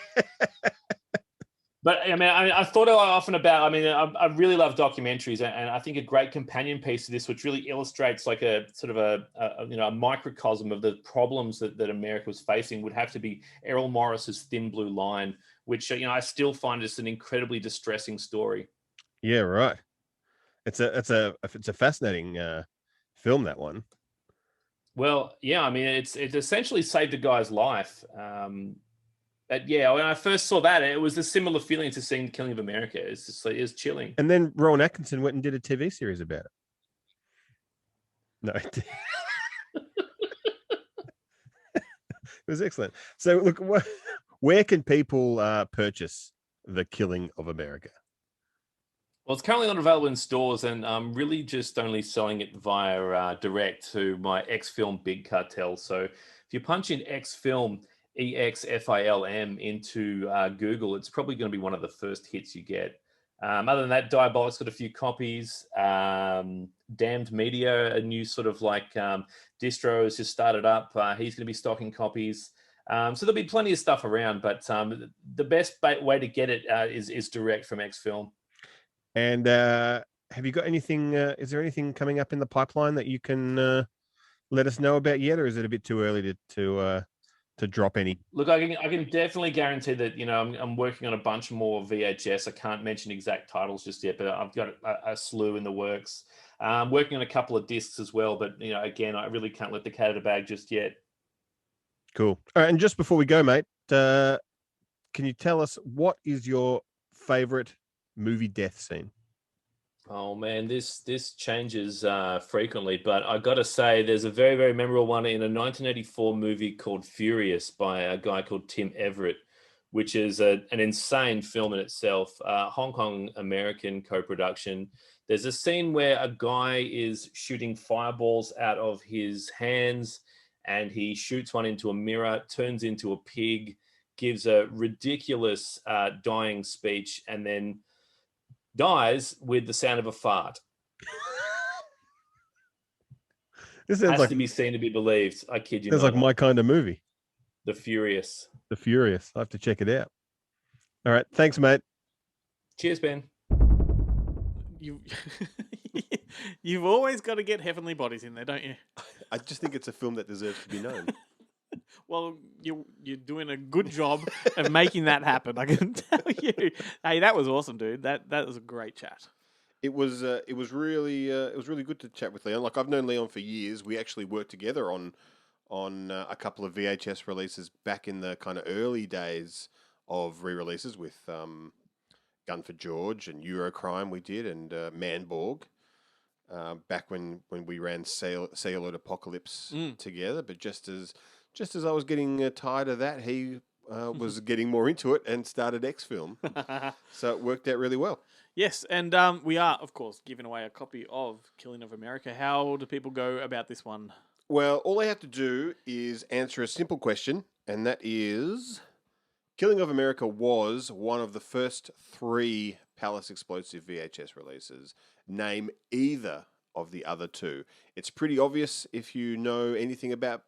But I thought often about. I really love documentaries, and I think a great companion piece to this, which really illustrates like a sort of a microcosm of the problems that America was facing, would have to be Errol Morris's Thin Blue Line, which I still find just an incredibly distressing story. Yeah, right. It's a fascinating film, that one. Well, yeah, it essentially saved a guy's life. But yeah, when I first saw that, it was a similar feeling to seeing The Killing of America. It's just like, it was chilling. And then Rowan Atkinson went and did a TV series about it. No, it was excellent. So, look, where can people purchase The Killing of America? Well, it's currently not available in stores, and I'm really just only selling it via direct to my ExFilm Big Cartel. So if you punch in ExFilm, EXFILM into Google, it's probably going to be one of the first hits you get. Other than that, Diabolic's got a few copies. Damned Media, a new sort of like distro, has just started up. He's going to be stocking copies. So there'll be plenty of stuff around, but the best way to get it is direct from ExFilm. And have you got anything? Is there anything coming up in the pipeline that you can let us know about yet, or is it a bit too early to drop any? Look, I can definitely guarantee that, you know, I'm working on a bunch more VHS. I can't mention exact titles just yet, but I've got a slew in the works. I'm working on a couple of discs as well, but, you know, again, I really can't let the cat out of the bag just yet. Cool. All right, and just before we go, mate, can you tell us what is your favorite movie death scene? Oh man, this changes frequently, but I got to say, there's a very, very memorable one in a 1984 movie called Furious by a guy called Tim Everett, which is an insane film in itself. Hong Kong American co-production. There's a scene where a guy is shooting fireballs out of his hands, and he shoots one into a mirror, turns into a pig, gives a ridiculous dying speech, and then dies with the sound of a fart. This has to be seen to be believed. I kid you not. Sounds like my kind of movie. The Furious. The Furious. I have to check it out. All right. Thanks, mate. Cheers, Ben. You've always got to get Heavenly Bodies in there, don't you? I just think it's a film that deserves to be known. Well, you're doing a good job of making that happen, I can tell you. Hey, that was awesome, dude. That was a great chat. It was really good to chat with Leon. Like, I've known Leon for years. We actually worked together on a couple of VHS releases back in the kind of early days of re-releases with Gun for George and Eurocrime we did, and Manborg. Back when we ran Celluloid Apocalypse together, but just as I was getting tired of that, he was getting more into it and started ExFilm. So it worked out really well. Yes, and we are, of course, giving away a copy of Killing of America. How do people go about this one? Well, all they have to do is answer a simple question, and that is, Killing of America was one of the first 3 Palace Explosive VHS releases. Name either of the other 2. It's pretty obvious if you know anything about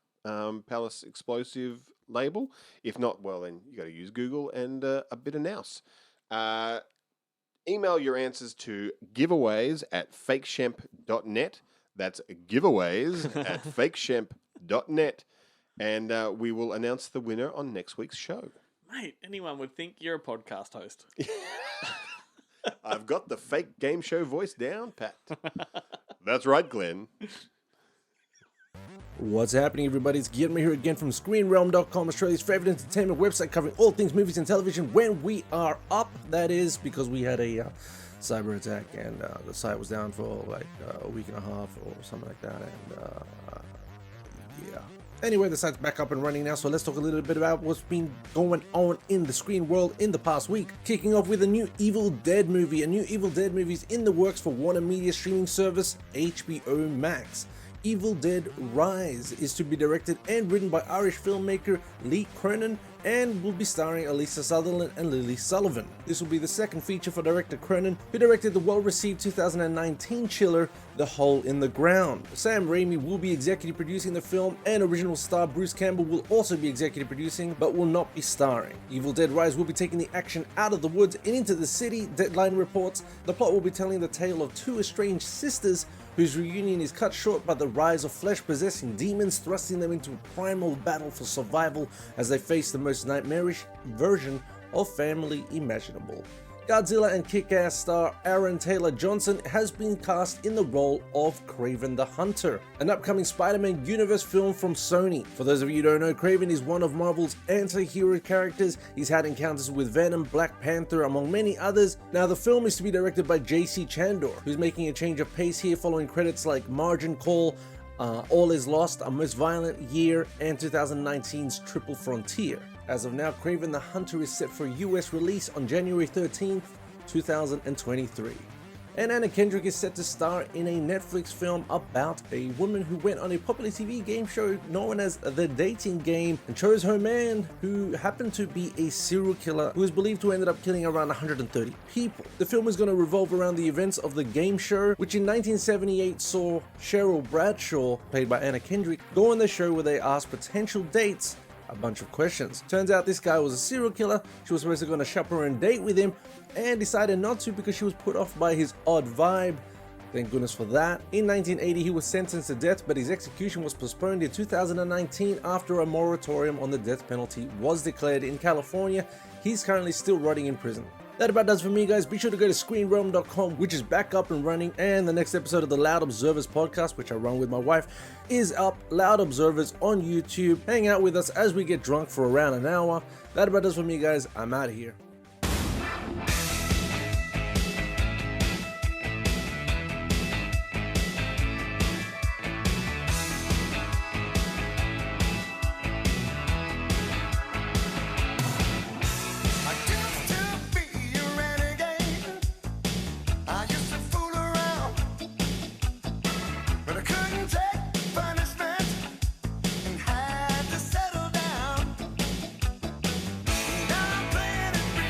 Palace Explosive label. If not, well, then you got to use Google and a bit of nous. Email your answers to giveaways@fakeshemp.net. That's giveaways at fakeshemp.net. And we will announce the winner on next week's show. Mate, anyone would think you're a podcast host. I've got the fake game show voice down, Pat. That's right, Glenn. What's happening, everybody? It's Guillermo here again from ScreenRealm.com, Australia's favourite entertainment website covering all things movies and television when we are up. That is because we had a cyber attack and the site was down for like a week and a half or something like that. And yeah. Anyway, the site's back up and running now, so let's talk a little bit about what's been going on in the screen world in the past week. Kicking off with a new Evil Dead movie. A new Evil Dead movie is in the works for Warner Media streaming service HBO Max. Evil Dead Rise is to be directed and written by Irish filmmaker Lee Cronin and will be starring Elisa Sutherland and Lily Sullivan. This will be the second feature for director Cronin, who directed the well-received 2019 chiller The Hole in the Ground. Sam Raimi will be executive producing the film, and original star Bruce Campbell will also be executive producing, but will not be starring. Evil Dead Rise will be taking the action out of the woods and into the city, Deadline reports. The plot will be telling the tale of 2 estranged sisters whose reunion is cut short by the rise of flesh-possessing demons, thrusting them into a primal battle for survival as they face the most nightmarish version of family imaginable. Godzilla and Kick-Ass star Aaron Taylor Johnson has been cast in the role of Kraven the Hunter, an upcoming Spider-Man universe film from Sony. For those of you who don't know, Kraven is one of Marvel's anti-hero characters. He's had encounters with Venom, Black Panther, among many others. Now, the film is to be directed by J.C. Chandor, who's making a change of pace here following credits like Margin Call, All Is Lost, A Most Violent Year, and 2019's Triple Frontier. As of now, Kraven the Hunter is set for US release on January 13th, 2023. And Anna Kendrick is set to star in a Netflix film about a woman who went on a popular TV game show known as The Dating Game and chose her man, who happened to be a serial killer who is believed to have ended up killing around 130 people. The film is going to revolve around the events of the game show, which in 1978 saw Cheryl Bradshaw, played by Anna Kendrick, go on the show where they asked potential dates a bunch of questions. Turns out this guy was a serial killer. She was supposed to go on a chaperone date with him and decided not to because she was put off by his odd vibe. Thank goodness for that. In 1980, he was sentenced to death, but his execution was postponed in 2019 after a moratorium on the death penalty was declared in California. He's currently still rotting in prison. That about does for me, guys. Be sure to go to screenrealm.com, which is back up and running, and the next episode of the Loud Observers podcast, which I run with my wife, is up. Loud Observers on YouTube. Hang out with us as we get drunk for around an hour. That about does for me, guys. I'm out of here. Playing it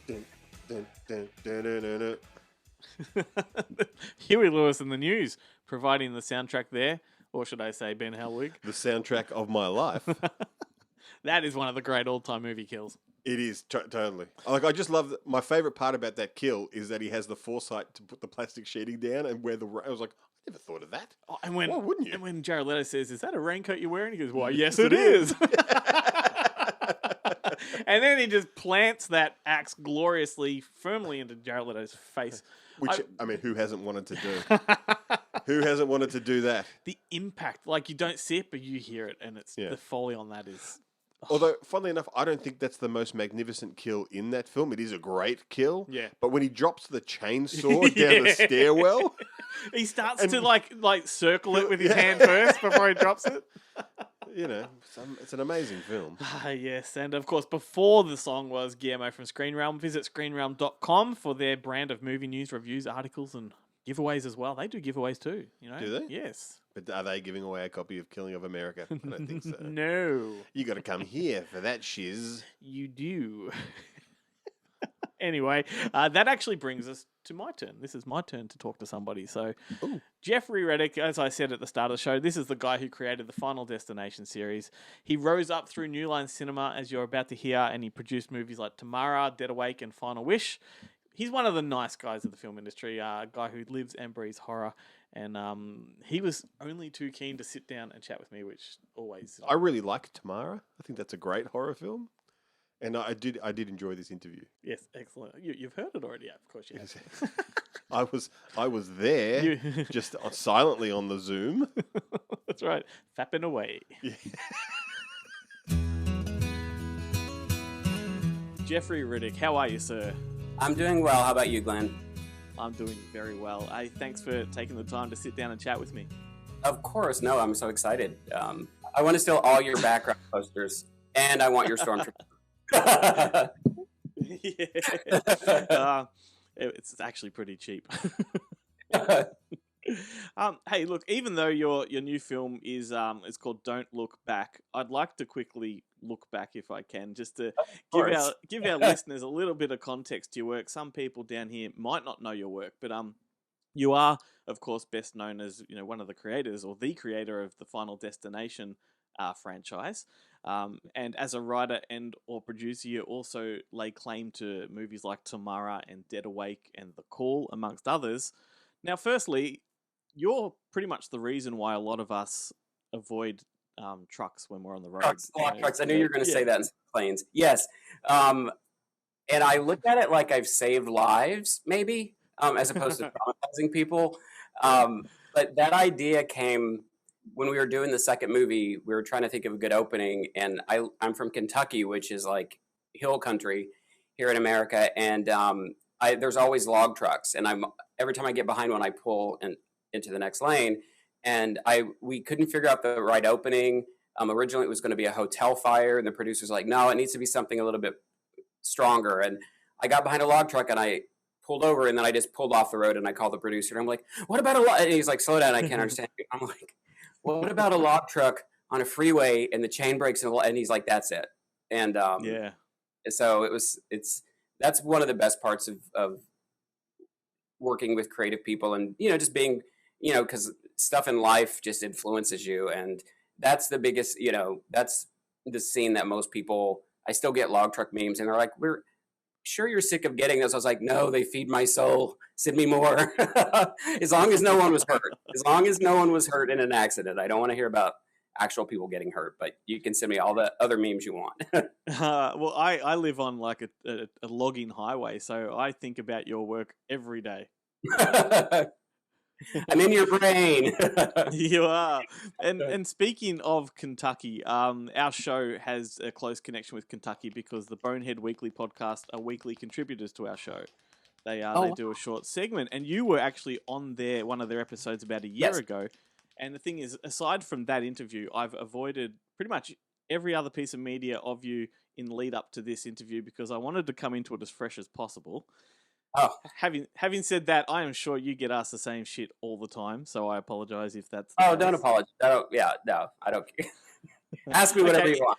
Dun, dun, dun, dun, dun, dun, dun. Huey Lewis and the News providing the soundtrack there, or should I say Ben Hellwig? The soundtrack of my life. That is one of the great all-time movie kills. It is totally. Like, I just love my favorite part about that kill is that he has the foresight to put the plastic sheeting down and wear the. I was like, I never thought of that. Oh, and when why wouldn't you? And when Jared Leto says, "Is that a raincoat you're wearing?" He goes, "Why, yes, it is." And then he just plants that axe gloriously, firmly into Jared Leto's face. Which, I mean, who hasn't wanted to do? Who hasn't wanted to do that? The impact, like you don't see it, but you hear it, and it's the foley on that is. Although, funnily enough, I don't think that's the most magnificent kill in that film. It is a great kill. Yeah. But when he drops the chainsaw down the stairwell, he starts to like circle it with his hand first before he drops it. You know, it's an amazing film. Yes, and of course, before the song was Guillermo from Screen Realm. Visit screenrealm.com for their brand of movie news, reviews, articles, and giveaways as well. They do giveaways too, you know? Do they? Yes. But are they giving away a copy of Killing of America? I don't think so. No. You got to come here for that shiz. You do. Anyway, that actually brings us to my turn. This is my turn to talk to somebody. So, Jeffrey Reddick, as I said at the start of the show, this is the guy who created the Final Destination series. He rose up through New Line Cinema, as you're about to hear, and he produced movies like Tamara, Dead Awake, and Final Wish. He's one of the nice guys of the film industry, a guy who lives and breathes horror. And he was only too keen to sit down and chat with me, which always... I really like Tamara. I think that's a great horror film. And I did enjoy this interview. Yes, excellent. You've heard it already, yeah, of course you have. I was there, just silently on the Zoom. That's right, fapping away. Yeah. Jeffrey Reddick, how are you, sir? I'm doing well. How about you, Glenn? I'm doing very well. Thanks for taking the time to sit down and chat with me. Of course. No, I'm so excited. I want to steal all your background posters, and I want your Stormtrooper. It's actually pretty cheap. Hey, look, even though your new film is called Don't Look Back, I'd like to quickly look back if I can, just to give our listeners a little bit of context to your work. Some people down here might not know your work, but you are, of course, best known as one of the creators or the creator of the Final Destination franchise. And as a writer and or producer, you also lay claim to movies like Tamara and Dead Awake and The Call, amongst others. Now, firstly, you're pretty much the reason why a lot of us avoid trucks when we're on the road. Trucks. I knew you were going to say that in planes. Yes. And I look at it like I've saved lives, maybe, as opposed to traumatizing people. But that idea came... when we were doing the second movie, we were trying to think of a good opening, and I'm from Kentucky, which is like hill country here in America, and there's always log trucks, and every time I get behind one, I pull into the next lane, and we couldn't figure out the right opening. Originally, it was going to be a hotel fire, and the producer's like, no, it needs to be something a little bit stronger, and I got behind a log truck, and I pulled over, and then I just pulled off the road, and I called the producer, and I'm like, what about a log? And he's like, slow down, I can't understand you. I'm like, well, what about a log truck on a freeway and the chain breaks and he's like, that's it. And so that's one of the best parts of working with creative people and, just being, because stuff in life just influences you. And that's the biggest, that's the scene that most people, I still get log truck memes and they're like, we're sure you're sick of getting those. I was like, no, they feed my soul. Send me more. As long as no one was hurt. As long as no one was hurt in an accident. I don't want to hear about actual people getting hurt, but you can send me all the other memes you want. Well, I live on like a logging highway, so I think about your work every day. I'm in your brain. You are. And speaking of Kentucky, our show has a close connection with Kentucky because the Bonehead Weekly podcast are weekly contributors to our show. They do a short segment, and you were actually on one of their episodes about a year ago. And the thing is, aside from that interview, I've avoided pretty much every other piece of media of you in lead up to this interview because I wanted to come into it as fresh as possible. Oh, having said that, I am sure you get asked the same shit all the time, so I apologize if that's. Don't apologize. No, I don't care. Ask me whatever you want.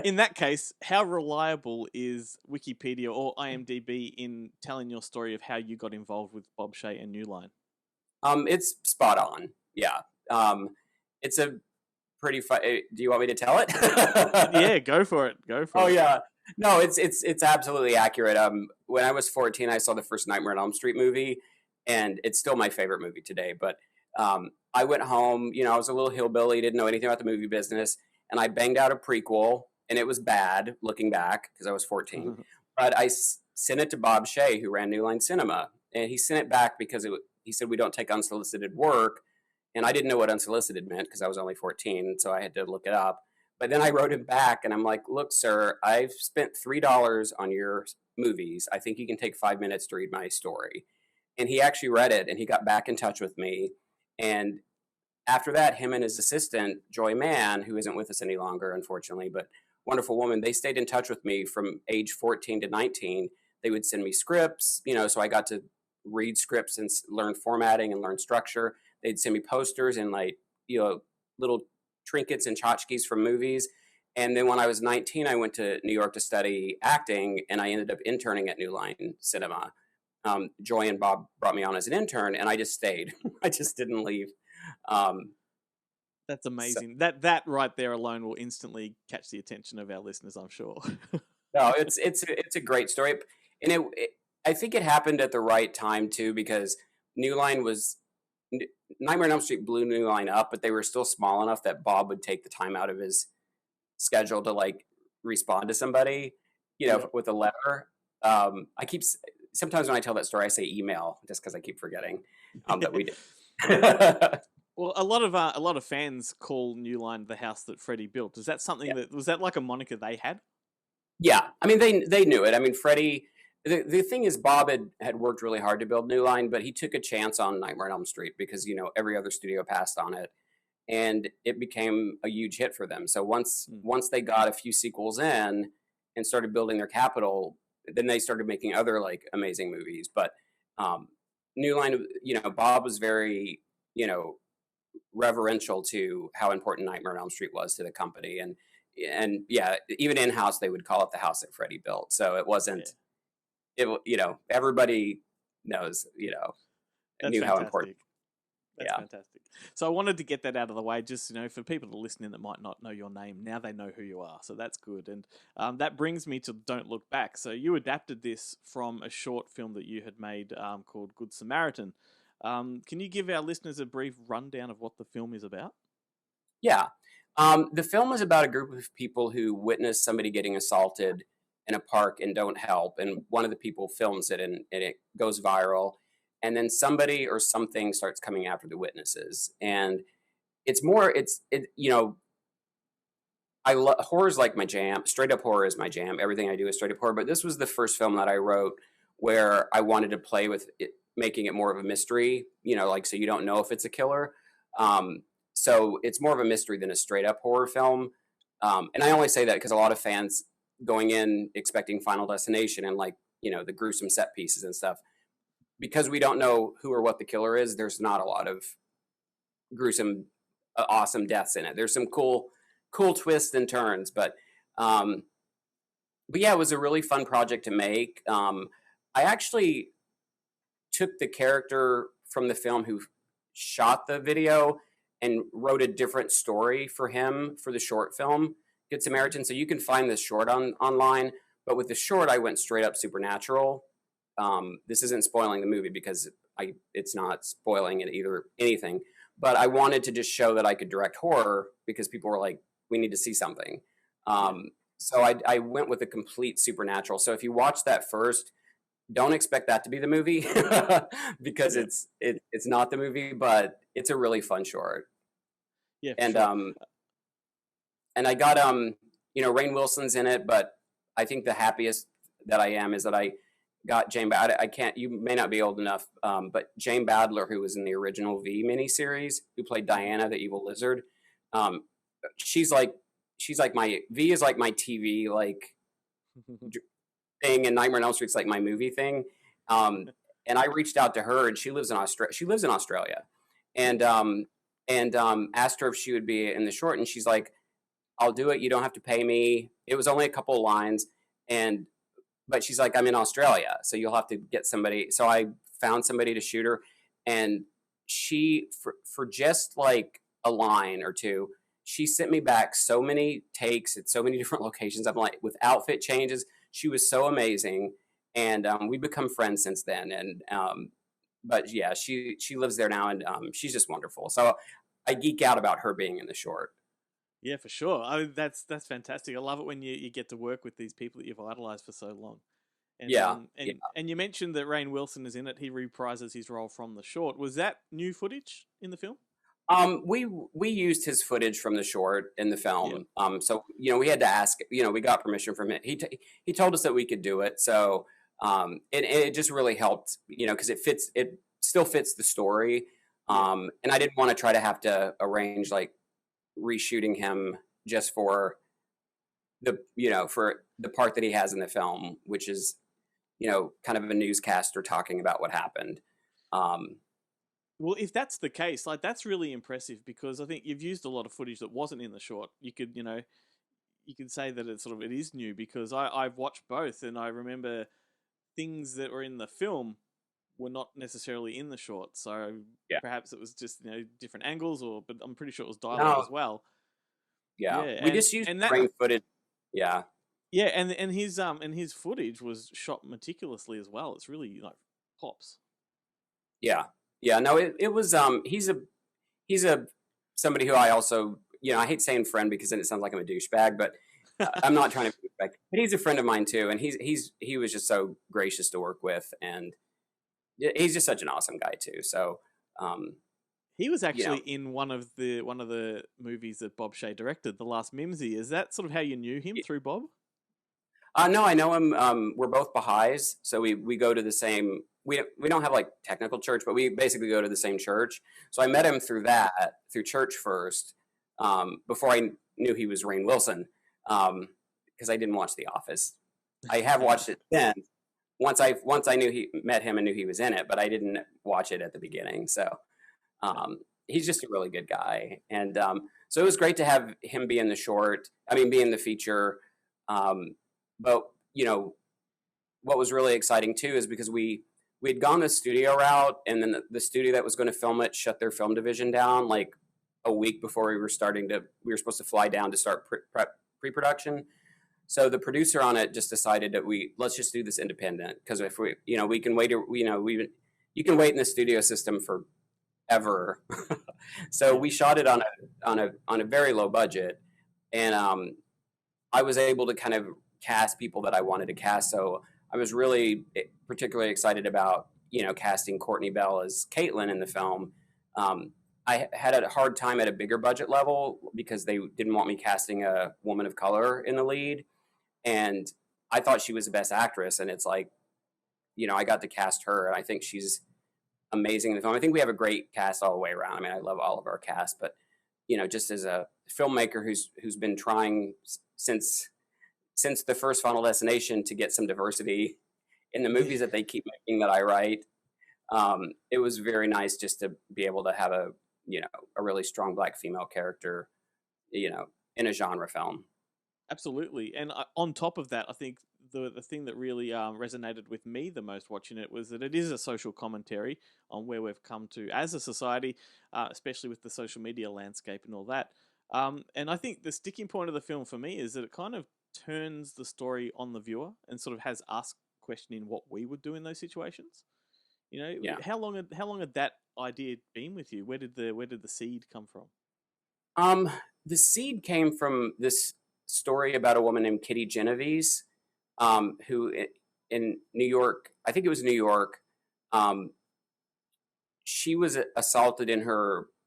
in that case, how reliable is Wikipedia or IMDb in telling your story of how you got involved with Bob Shaye and New Line? It's spot on. Yeah. It's a pretty fun. Do you want me to tell it? Yeah, go for it. Go for it. Oh yeah. No, it's absolutely accurate. When I was 14, I saw the first Nightmare on Elm Street movie, and it's still my favorite movie today. But I went home. You know, I was a little hillbilly, didn't know anything about the movie business, and I banged out a prequel, and it was bad looking back because I was 14. But I sent it to Bob Shaye, who ran New Line Cinema, and he sent it back because he said we don't take unsolicited work, and I didn't know what unsolicited meant because I was only 14, so I had to look it up. But then I wrote him back, and I'm like, look, sir, I've spent $3 on your movies. I think you can take 5 minutes to read my story. And he actually read it, and he got back in touch with me. And after that, him and his assistant, Joy Mann, who isn't with us any longer, unfortunately, but wonderful woman, they stayed in touch with me from age 14 to 19. They would send me scripts, you know, so I got to read scripts and learn formatting and learn structure. They'd send me posters and, like, you know, little trinkets and tchotchkes from movies. And then when I was 19, I went to New York to study acting, and I ended up interning at New Line Cinema. Joy and Bob brought me on as an intern, and I just stayed. I just didn't leave. That's amazing. So, that right there alone will instantly catch the attention of our listeners, I'm sure. No, it's a great story, and I think it happened at the right time too, because New Line was Nightmare on Elm Street blew New Line up, but they were still small enough that Bob would take the time out of his schedule to, like, respond to somebody, you know, with a letter. Sometimes when I tell that story, I say email just because I keep forgetting that we did. Well, a lot of fans call New Line the house that Freddie built. Is that something that was that like a moniker they had? Yeah, I mean they knew it. I mean, Freddie. The thing is, Bob had worked really hard to build New Line, but he took a chance on Nightmare on Elm Street because, you know, every other studio passed on it, and it became a huge hit for them. So once they got a few sequels in and started building their capital, then they started making other, like, amazing movies. But New Line, you know, Bob was very, you know, reverential to how important Nightmare on Elm Street was to the company, and yeah, even in house they would call it the house that Freddie built. So it wasn't. Yeah. It, you know, everybody knows, you know, knew how important. That's fantastic. So I wanted to get that out of the way, just, you know, for people to listen in that might not know your name. Now they know who you are, so that's good. And that brings me to Don't Look Back. So you adapted this from a short film that you had made called Good Samaritan. Can you give our listeners a brief rundown of what the film is about? Yeah. The film is about a group of people who witness somebody getting assaulted in a park and don't help. And one of the people films it, and it goes viral. And then somebody or something starts coming after the witnesses. And you know, horror's like my jam. Straight up horror is my jam. Everything I do is straight up horror. But this was the first film that I wrote where I wanted to play with it, making it more of a mystery, you know, like, so you don't know if it's a killer. So it's more of a mystery than a straight up horror film. And I only say that because a lot of fans going in expecting Final Destination and, like, you know, the gruesome set pieces and stuff, because we don't know who or what the killer is, there's not a lot of gruesome, awesome deaths in it. There's some cool twists and turns, but yeah, it was a really fun project to make. I actually took the character from the film who shot the video and wrote a different story for him for the short film, Good Samaritan. So you can find this short online, but with the short, I went straight up supernatural. This isn't spoiling the movie because it's not spoiling it either, anything, but I wanted to just show that I could direct horror because people were like, we need to see something. So I went with a complete supernatural. So if you watch that first, don't expect that to be the movie because it's not the movie, but it's a really fun short. Yeah. And, sure. And I got, you know, Rainn Wilson's in it, but I think the happiest that I am is that I got Jane, you may not be old enough, but Jane Badler, who was in the original V miniseries, who played Diana, the evil lizard. She's like my, V is like my TV, like, thing, and Nightmare on Elm Street's like my movie thing. And I reached out to her, and she lives in Australia, and asked her if she would be in the short, and she's like, I'll do it. You don't have to pay me. It was only a couple of lines. But she's like, I'm in Australia, so you'll have to get somebody. So I found somebody to shoot her. And she, for just like a line or two, she sent me back so many takes at so many different locations. I'm like, with outfit changes. She was so amazing. And we've become friends since then. And but yeah, she lives there now, and she's just wonderful. So I geek out about her being in the short. Yeah, for sure. That's fantastic. I love it when you get to work with these people that you've idolized for so long. And, Yeah, and you mentioned that Rainn Wilson is in it. He reprises his role from the short. Was that new footage in the film? We used his footage from the short in the film. So we had to ask. We got permission from him. He told us that we could do it. So it just really helped. Because it still fits the story. And I didn't want to try to have to arrange like reshooting him just for the part that he has in the film, which is kind of a newscaster talking about what happened. Well, if that's the case, like that's really impressive, because I think you've used a lot of footage that wasn't in the short. You could say that it is new, because I've watched both, and I remember things that were in the film were not necessarily in the short. So perhaps it was just different angles, but I'm pretty sure it was dialogue as well. Yeah, we just used frame footage. Yeah. Yeah, and his footage was shot meticulously as well. It's really like pops. Yeah. Yeah, no, it was he's a somebody who I also, I hate saying friend because then it sounds like I'm a douchebag, but I'm not trying to be a douchebag. But he's a friend of mine too, and he was just so gracious to work with, and he's just such an awesome guy too. So he was actually in one of the movies that Bob Shea directed, The Last Mimsy. Is that sort of how you knew him, through Bob? No, I know him. We're both Baha'is, so we go to the same. We don't have like technical church, but we basically go to the same church. So I met him through church first, before I knew he was Rainn Wilson, because I didn't watch The Office. I have watched it then. Once I met him and knew he was in it, but I didn't watch it at the beginning. So he's just a really good guy, and so it was great to have him be in the short. I mean, be in the feature. But what was really exciting too is because we'd gone the studio route, and then the studio that was going to film it shut their film division down like a week before we were supposed to fly down to start pre-production. So the producer on it just decided that let's just do this independent, because if we can wait, you can wait in the studio system forever. So we shot it on a very low budget, and I was able to kind of cast people that I wanted to cast. So I was really particularly excited about, casting Courtney Bell as Caitlin in the film. I had a hard time at a bigger budget level because they didn't want me casting a woman of color in the lead. And I thought she was the best actress. And it's like, I got to cast her, and I think she's amazing in the film. I think we have a great cast all the way around. I mean, I love all of our cast, but, just as a filmmaker who's been trying since the first Final Destination to get some diversity in the movies that they keep making that I write, it was very nice just to be able to have a really strong Black female character, in a genre film. Absolutely. And on top of that, I think the thing that really resonated with me the most watching it was that it is a social commentary on where we've come to as a society, especially with the social media landscape and all that. And I think the sticking point of the film for me is that it kind of turns the story on the viewer and sort of has us questioning what we would do in those situations. How long had that idea been with you? Where did the seed come from? The seed came from this story about a woman named Kitty Genovese, who in New York, I think it was New York, she was assaulted in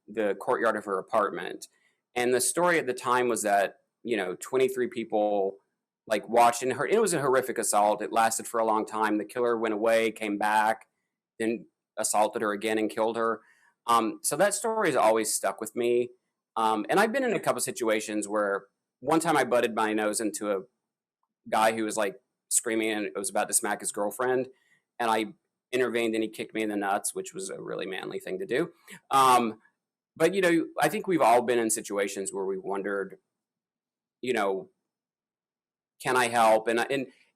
the courtyard of her apartment. And the story at the time was that, 23 people like watched her. It was a horrific assault. It lasted for a long time. The killer went away, came back, then assaulted her again and killed her. So that story has always stuck with me. And I've been in a couple situations where one time I butted my nose into a guy who was like screaming and was about to smack his girlfriend. And I intervened and he kicked me in the nuts, which was a really manly thing to do. But, I think we've all been in situations where we wondered, you know, can I help? And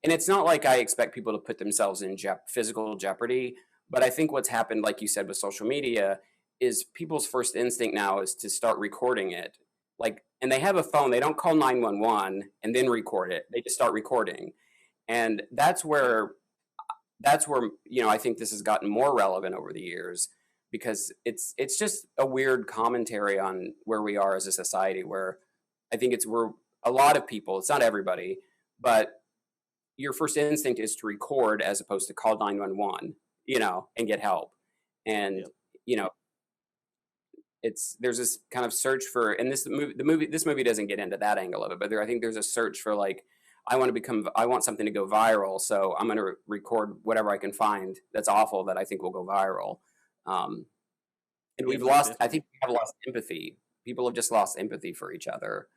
it's not like I expect people to put themselves in physical jeopardy, but I think what's happened, like you said, with social media, is people's first instinct now is to start recording it. Like, and they have a phone, they don't call 911 and then record it. They just start recording. And that's where, you know, I think this has gotten more relevant over the years, because it's just a weird commentary on where we are as a society, where I think we're a lot of people, it's not everybody, but your first instinct is to record as opposed to call 911, you know, and get help. And, you know, there's this kind of search for, and this movie doesn't get into that angle of it, but I think there's a search for, like, I want something to go viral, so I'm going to record whatever I can find that's awful that I think will go viral. And I think we have lost empathy. People have just lost empathy for each other.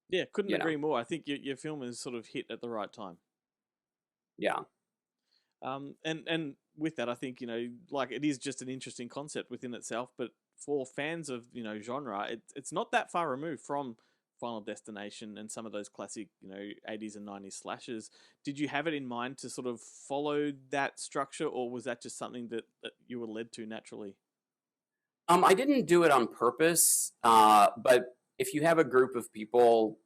Yeah, couldn't agree more. I think your film is sort of hit at the right time. Yeah. And with that, I think, you know, like, it is just an interesting concept within itself, but for fans of, you know, genre, it's not that far removed from Final Destination and some of those classic, you know, 80s and 90s slashers. Did you have it in mind to sort of follow that structure, or was that just something that you were led to naturally? I didn't do it on purpose, but if you have a group of people,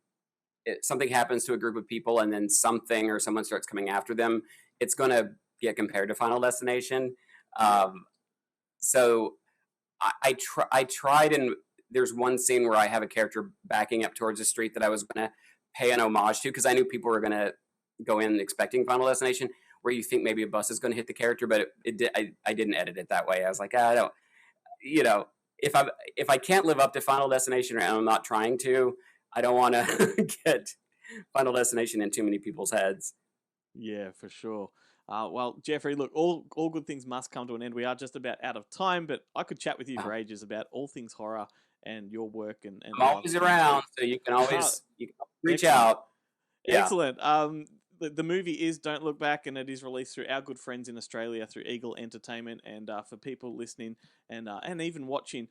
something happens to a group of people and then something or someone starts coming after them, it's going to get compared to Final Destination. So I tried, and there's one scene where I have a character backing up towards the street that I was going to pay an homage to, because I knew people were going to go in expecting Final Destination, where you think maybe a bus is going to hit the character, but I didn't edit it that way. I was like, I don't, you know, if I can't live up to Final Destination, and I'm not trying to, I don't want to get Final Destination in too many people's heads. Yeah, for sure. Well, Jeffrey, look, all good things must come to an end. We are just about out of time, but I could chat with you for ages about all things horror and your work. And I'm always around, so you can always reach out. Yeah. Excellent. The movie is Don't Look Back, and it is released through our good friends in Australia through Eagle Entertainment. And for people listening and even watching,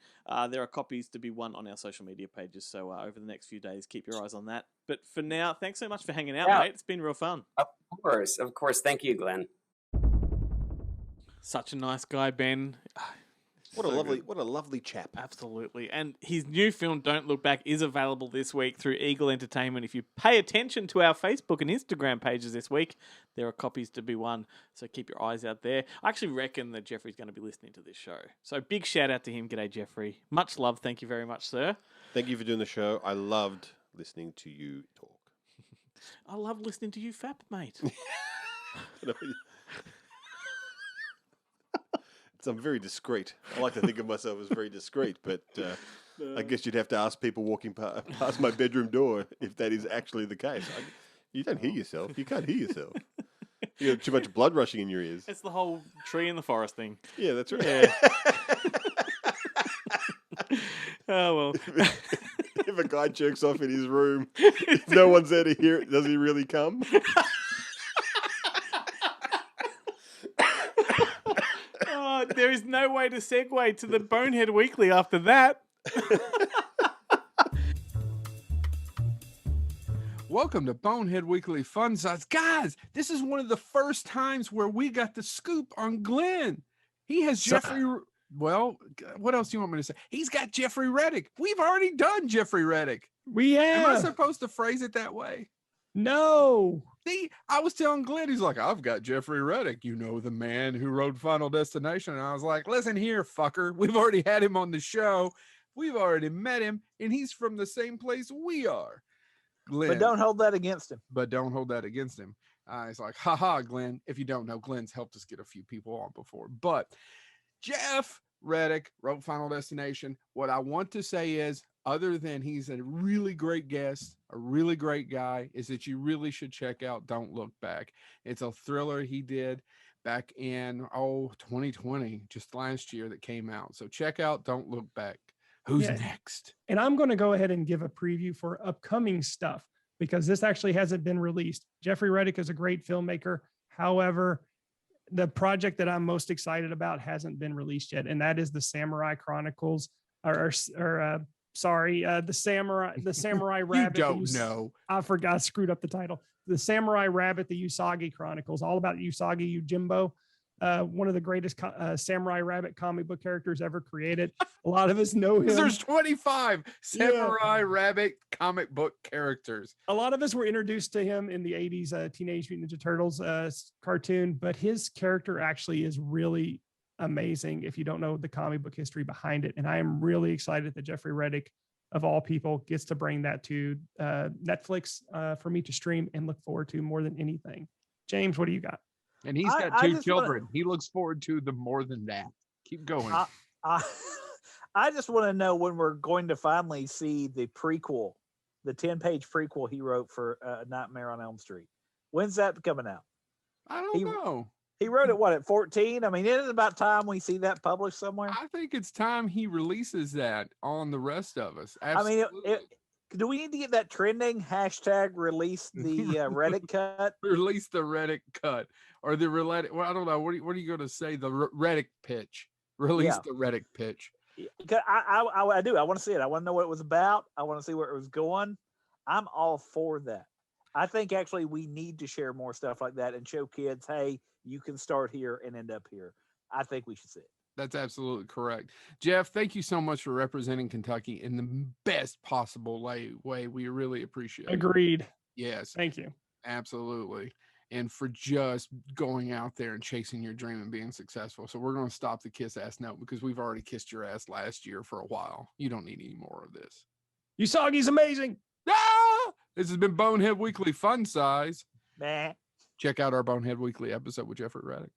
there are copies to be won on our social media pages. So over the next few days, keep your eyes on that. But for now, thanks so much for hanging out, mate. It's been real fun. Of course. Thank you, Glenn. Such a nice guy, Ben. What a lovely chap. Absolutely. And his new film, Don't Look Back, is available this week through Eagle Entertainment. If you pay attention to our Facebook and Instagram pages this week, there are copies to be won. So keep your eyes out there. I actually reckon that Jeffrey's going to be listening to this show. So big shout out to him. G'day, Jeffrey. Much love. Thank you very much, sir. Thank you for doing the show. I loved listening to you talk. I love listening to you fap, mate. I'm very discreet. I like to think of myself as very discreet, but I guess you'd have to ask people walking past my bedroom door if that is actually the case. You don't hear yourself. You can't hear yourself. You got too much blood rushing in your ears. It's the whole tree in the forest thing. Yeah, that's right. Yeah. Oh, well. If a guy jerks off in his room, if no one's there to hear it, does he really come? There is no way to segue to the Bonehead Weekly after that. Welcome to Bonehead Weekly Fun Size. Guys, this is one of the first times where we got the scoop on Glenn. He has Jeffrey... Well, what else do you want me to say? He's got Jeffrey Reddick. We've already done Jeffrey Reddick. We have. Am I supposed to phrase it that way? No. See, I was telling Glenn, he's like, I've got Jeffrey Reddick, you know, the man who wrote Final Destination. And I was like, listen here, fucker. We've already had him on the show. We've already met him, and he's from the same place we are. Glenn. But don't hold that against him. He's like, haha, Glenn. If you don't know, Glenn's helped us get a few people on before. But Jeff Reddick wrote Final Destination. What I want to say is, other than he's a really great guest, a really great guy, is that you really should check out Don't Look Back. It's a thriller he did back in 2020, just last year, that came out. So check out Don't Look Back. Who's next? And I'm going to go ahead and give a preview for upcoming stuff, because this actually hasn't been released. Jeffrey Reddick is a great filmmaker. However, the project that I'm most excited about hasn't been released yet, and that is the Samurai Chronicles, or sorry, the samurai rabbit. don't know. I forgot, I screwed up the title. The Samurai Rabbit, the Usagi Chronicles, all about Usagi Yojimbo, one of the greatest Samurai Rabbit comic book characters ever created. A lot of us know him. There's 25 Samurai Rabbit comic book characters. A lot of us were introduced to him in the 80s Teenage Mutant Ninja Turtles cartoon, but his character actually is really amazing if you don't know the comic book history behind it. And I am really excited that Jeffrey Reddick, of all people, gets to bring that to Netflix for me to stream and look forward to more than anything. James, what do you got? And he's got two children. He looks forward to the more than that. Keep going. I just want to know when we're going to finally see the prequel, the 10-page prequel he wrote for Nightmare on Elm Street. When's that coming out? I don't know. He wrote it, what, at 14? I mean, isn't it about time we see that published somewhere? I think it's time he releases that on the rest of us. Absolutely. I mean, do we need to get that trending? Hashtag release the Reddick cut? Release the Reddick cut. Or the Reddick, well, I don't know. What are you going to say? The Reddick pitch. Release the Reddick pitch. I do. I want to see it. I want to know what it was about. I want to see where it was going. I'm all for that. I think actually we need to share more stuff like that and show kids, hey, you can start here and end up here. I think we should see it. That's absolutely correct. Jeff, thank you so much for representing Kentucky in the best possible way. We really appreciate it. Agreed. Yes. Thank you. Absolutely. And for just going out there and chasing your dream and being successful. So we're going to stop the kiss ass note because we've already kissed your ass last year for a while. You don't need any more of this. Usagi's amazing. Ah! This has been Bonehead Weekly Fun Size. Nah. Check out our Bonehead Weekly episode with Jeffrey Reddick.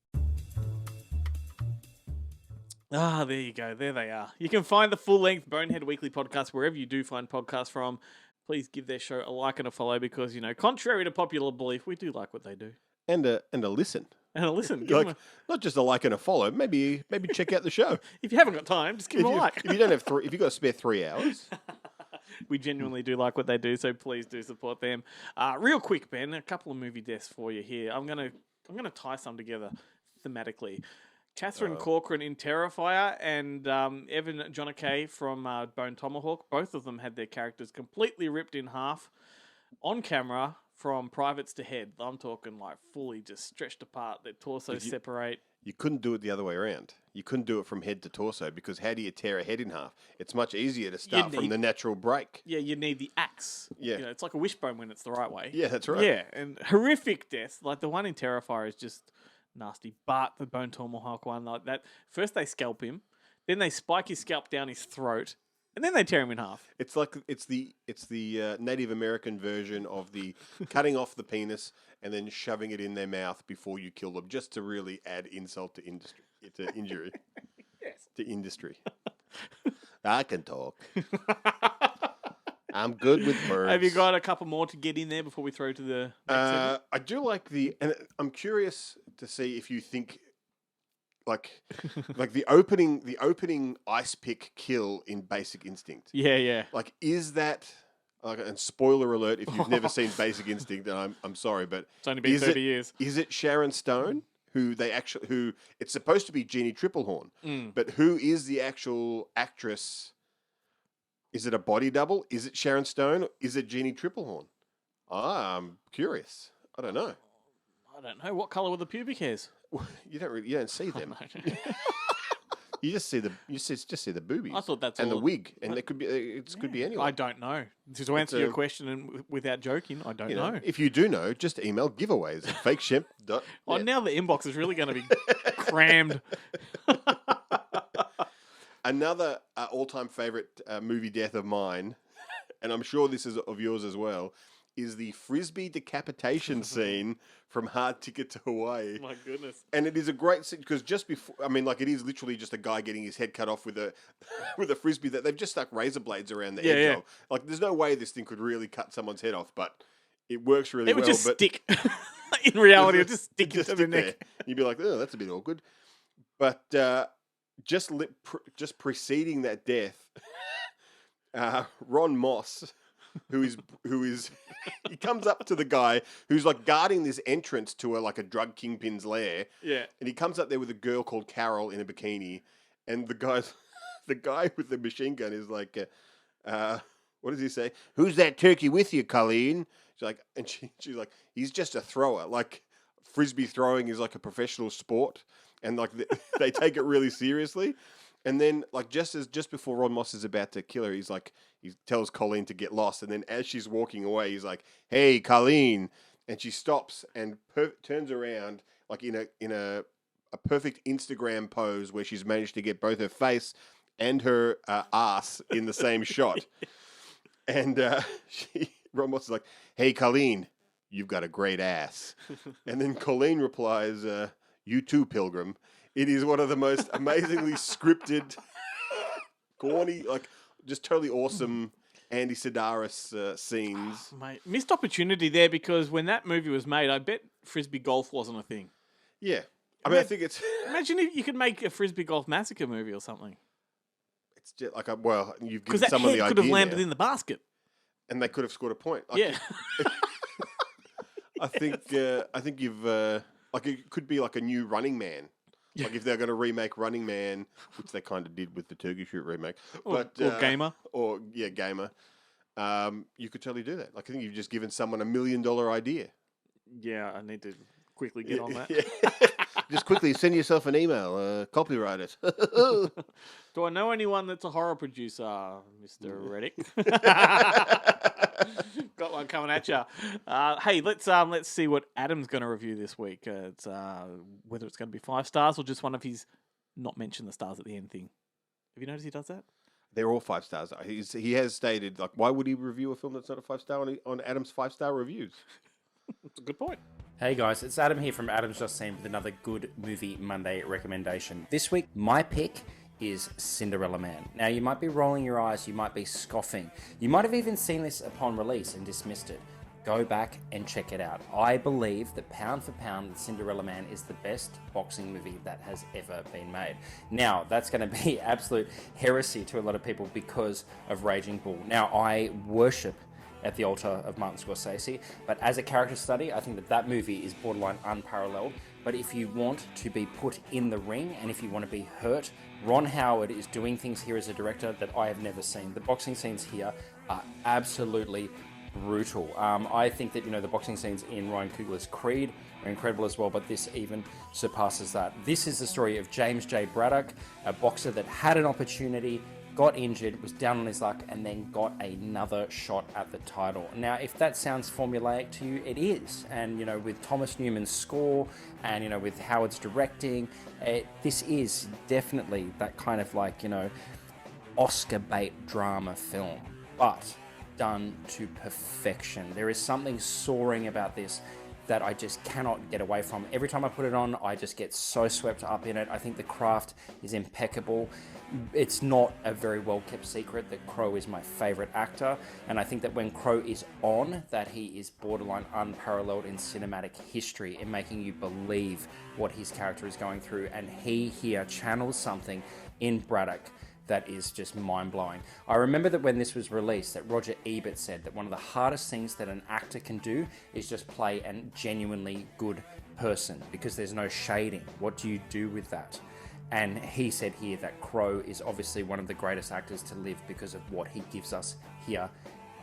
Ah, there you go. There they are. You can find the full-length Bonehead Weekly podcast wherever you do find podcasts from. Please give their show a like and a follow because, contrary to popular belief, we do like what they do. And a listen. And a listen. Not just a like and a follow. Maybe check out the show. If you haven't got time, just give them a like. If you don't have if you've got to spare 3 hours. We genuinely do like what they do, so please do support them. Real quick, Ben, a couple of movie deaths for you here. I'm gonna tie some together thematically. Catherine Corcoran in Terrifier and Evan Jonakay from Bone Tomahawk. Both of them had their characters completely ripped in half on camera from privates to head. I'm talking like fully just stretched apart. Their torsos separate. You couldn't do it the other way around. You couldn't do it from head to torso because how do you tear a head in half? It's much easier to start from the natural break. Yeah, you need the axe. Yeah. It's like a wishbone when it's the right way. Yeah, that's right. Yeah, and horrific death. Like the one in Terrifier is just nasty. But the Bone Tomahawk one, like that, first they scalp him, then they spike his scalp down his throat, and then they tear him in half. It's like it's the Native American version of the cutting off the penis and then shoving it in their mouth before you kill them, just to really add insult to industry, to injury. Yes. To industry. I can talk. I'm good with words. Have you got a couple more to get in there before we throw to the next segment? I do like and I'm curious to see if you think like the opening ice pick kill in Basic Instinct. Yeah. Like, is that and spoiler alert if you've never seen Basic Instinct, and I'm sorry, but it's only been 30 years. Is it Sharon Stone who it's supposed to be Jeannie Triplehorn, but who is the actual actress? Is it a body double? Is it Sharon Stone? Is it Jeannie Triplehorn? I'm curious. I don't know. What color were the pubic hairs? You don't see them. You just see the boobies. I thought that's and all the wig, and it could be anyone. I don't know. To answer your question and without joking, I don't know. If you do know, just email giveaways at fakeshemp.net. Oh, now the inbox is really going to be crammed. Another all-time favorite movie death of mine, and I'm sure this is of yours as well, is the frisbee decapitation scene from Hard Ticket to Hawaii. My goodness. And it is a great scene because just before, it is literally just a guy getting his head cut off with a frisbee that they've just stuck razor blades around the edge of. Like, there's no way this thing could really cut someone's head off, but it works really well. It would just stick. In reality, it would just stick into the neck. There. You'd be like, oh, that's a bit awkward. But just preceding that death, Ron Moss, who is he comes up to the guy who's like guarding this entrance to a drug kingpin's lair. Yeah. And he comes up there with a girl called Carol in a bikini, and the guy with the machine gun is like, what does he say? Who's that turkey with you, Colleen? She's like, and she's like, he's just a thrower. Like frisbee throwing is like a professional sport, and like they take it really seriously. And then like just before Ron Moss is about to kill her, he tells Colleen to get lost, and then as she's walking away, he's like, "Hey, Colleen," and she stops and turns around like in a perfect Instagram pose where she's managed to get both her face and her ass in the same shot. And Ron Moss is like, "Hey, Colleen, you've got a great ass." And then Colleen replies, "You too, Pilgrim." It is one of the most amazingly scripted, corny, like just totally awesome Andy Sedaris scenes. Mate, missed opportunity there because when that movie was made, I bet frisbee golf wasn't a thing. Yeah. I mean, I think it's... Imagine if you could make a frisbee golf massacre movie or something. It's just like, you've given Because that someone the head idea could have landed now, in the basket. and they could have scored a point. Like, Yeah. I think you've... like, it could be like a new Running Man. Like if they're going to remake Running Man, which they kind of did with the Turkey Shoot remake, Or Gamer. Gamer, you could totally do that. Like I think you've just given someone $1 million idea. Yeah, I need to quickly get on that. Just quickly send yourself an email, copyright it. Do I know anyone that's a horror producer, Mr. Reddick? Got one coming at you. Hey, let's see what Adam's going to review this week. It's whether it's going to be 5 stars or just one of his not mention the stars at the end thing. Have you noticed he does that? They're all 5 stars. He has stated, like, why would he review a film that's not a 5-star on Adam's 5-star reviews? That's a good point. Hey guys, it's Adam here from Adam's Just Seen with another Good Movie Monday recommendation. This week, my pick is Cinderella Man. Now, you might be rolling your eyes, you might be scoffing, you might have even seen this upon release and dismissed it. Go back and check it out. I believe that pound for pound, Cinderella Man is the best boxing movie that has ever been made. Now, that's going to be absolute heresy to a lot of people because of Raging Bull. Now, I worship at the altar of Martin Scorsese, but as a character study, I think that movie is borderline unparalleled. But if you want to be put in the ring and if you want to be hurt, Ron Howard is doing things here as a director that I have never seen. The boxing scenes here are absolutely brutal. I think that, the boxing scenes in Ryan Coogler's Creed are incredible as well, but this even surpasses that. This is the story of James J. Braddock, a boxer that had an opportunity, got injured, was down on his luck, and then got another shot at the title. Now, if that sounds formulaic to you, it is. And, with Thomas Newman's score and, with Howard's directing, this is definitely that kind of Oscar bait drama film, but done to perfection. There is something soaring about this that I just cannot get away from. Every time I put it on, I just get so swept up in it. I think the craft is impeccable. It's not a very well-kept secret that Crowe is my favorite actor, and I think that when Crowe is on, that he is borderline unparalleled in cinematic history in making you believe what his character is going through, and he here channels something in Braddock that is just mind-blowing. I remember that when this was released, that Roger Ebert said that one of the hardest things that an actor can do is just play a genuinely good person, because there's no shading. What do you do with that? And he said here that Crowe is obviously one of the greatest actors to live because of what he gives us here